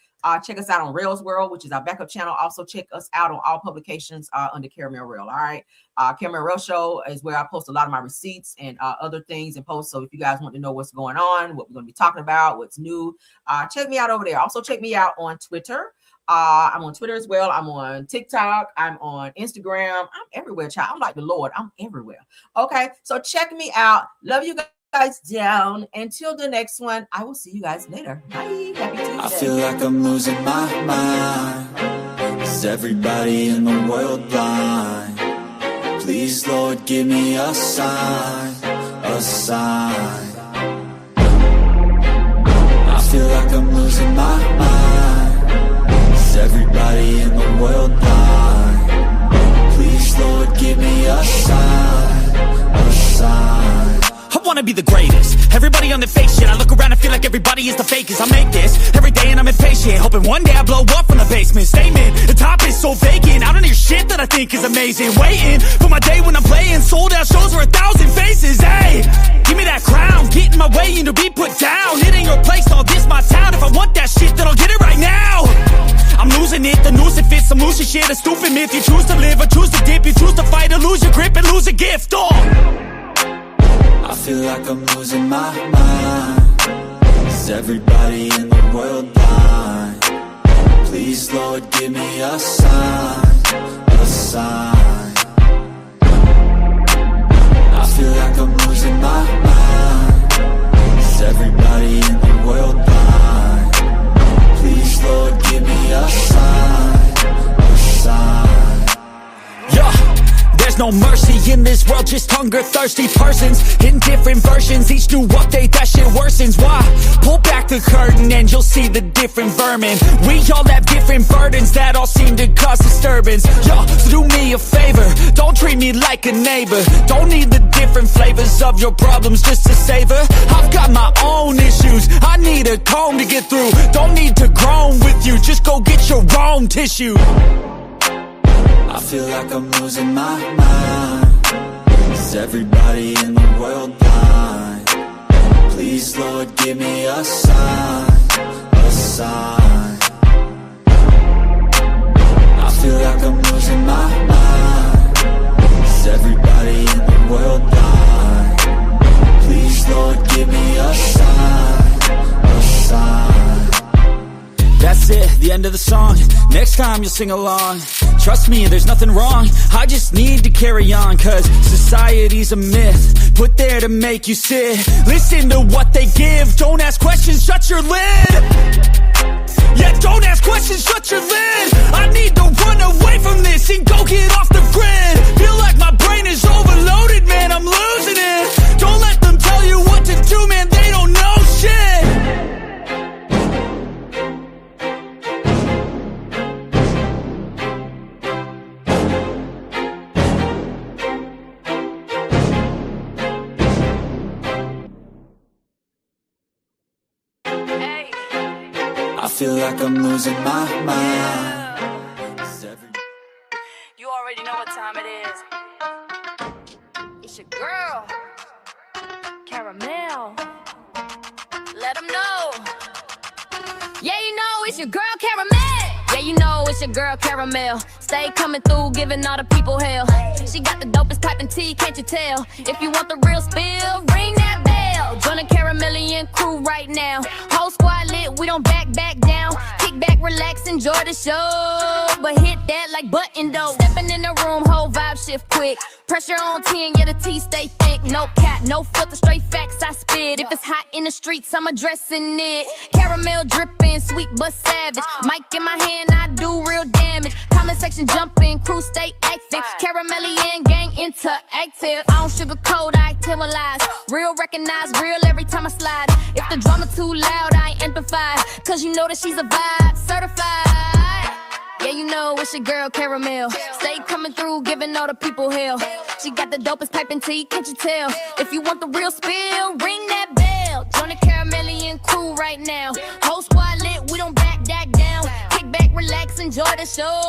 Check us out on Rails World, which is our backup channel. Also check us out on all publications under Caramel Rail. All right. Caramel Rail Show is where I post a lot of my receipts and other things and posts. So if you guys want to know what's going on, what we're going to be talking about, what's new, check me out over there. Also check me out on Twitter. I'm on Twitter as well. I'm on TikTok. I'm on Instagram. I'm everywhere, child. I'm like the Lord. I'm everywhere. Okay. So check me out. Love you guys down. Until the next one, I will see you guys later. Bye. Happy Tuesday. I feel like I'm losing my mind. Is everybody in the world blind? Please, Lord, give me a sign, a sign. I feel like I'm losing my mind. Is everybody in the world blind? Please, Lord, give me a sign, a sign. I wanna be the greatest. Everybody on the fake shit. I look around and feel like everybody is the fakest. I make this every day and I'm impatient, hoping one day I blow up from the basement. Statement, the top is so vacant. I don't hear shit that I think is amazing. Waiting for my day when I'm playing sold out shows for 1,000 faces. Hey, give me that crown, get in my way and to be put down. It ain't your place, all this my town. If I want that shit, then I'll get it right now. I'm losing it, the noose it fits. I'm losing shit, a stupid myth. You choose to live or choose to dip. You choose to fight or lose your grip and lose a gift. I feel like I'm losing my mind. Is everybody in the world blind? Please, Lord, give me a sign, a sign. I feel like I'm losing my mind. Is everybody in the world blind? Please, Lord, give me a sign, a sign. Yeah. no mercy in this world, just hunger-thirsty persons in different versions. Each new update, that shit worsens. Why? Pull back the curtain and you'll see the different vermin. We all have different burdens that all seem to cause disturbance. Yo, so do me a favor, don't treat me like a neighbor. Don't need the different flavors of your problems just to savor. I've got my own issues, I need a comb to get through. Don't need to groan with you, just go get your own tissue. I feel like I'm losing my mind. Is everybody in the world blind? Please, Lord, give me a sign, a sign. I feel like I'm losing my mind. Is everybody in the world blind? Please, Lord, give me a sign, a sign. That's it, the end of the song. Next time you'll sing along. Trust me, there's nothing wrong. I just need to carry on, cause society's a myth put there to make you sit. Listen to what they give. Don't ask questions, shut your lid. Yeah, don't ask questions, shut your lid. I need to run away from this and go get off the grid. Feel like my brain is overloaded, man, I'm losing it. Don't let them tell you what to do, man, they don't know shit. I feel like I'm losing my mind. You already know what time it is. It's your girl, Caramel. Let them know. Yeah, you know it's your girl, Caramel. Yeah, you know it's your girl, Caramel. Stay coming through, giving all the people hell. She got the dopest piping tea, can't you tell? If you want the real spill, ring that bell. Join the Caramelian crew right now. Whole squad lit, we don't back down. Kick back, relax, enjoy the show. But hit that like button though. Stepping in the room, whole vibe shift quick. Pressure on 10, yeah, the tea stay thick. No cap, no filter, straight facts I spit. If it's hot in the streets, I'm addressing it. Caramel dripping, sweet but savage. Mic in my hand, I do real damage. Comment section jumping, crew stay active. Caramelian gang interactive. I don't sugarcoat, I tell-a-lies. Real recognize, real every time I slide. If the drama too loud, I amplify. Cause you know that she's a vibe, certified. Yeah, you know it's your girl, Caramel. Stay coming through, giving all the people hell. She got the dopest piping tea, can't you tell? If you want the real spill, ring that bell. Join the Caramelian crew right now. Whole squad lit, we don't back down. Kick back, relax, enjoy the show.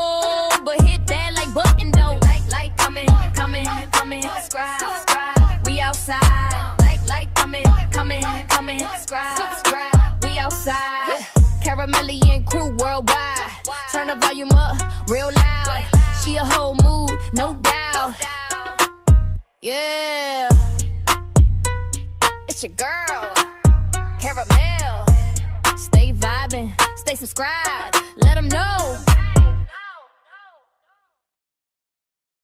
But hit that like button though. Like, coming, subscribe. We outside. Like, coming, subscribe. We outside. Caramelian crew worldwide. Turn the volume up, real loud. She a whole mood, no doubt. Yeah. It's your girl, Caramel. Stay vibing, stay subscribed. Let them know.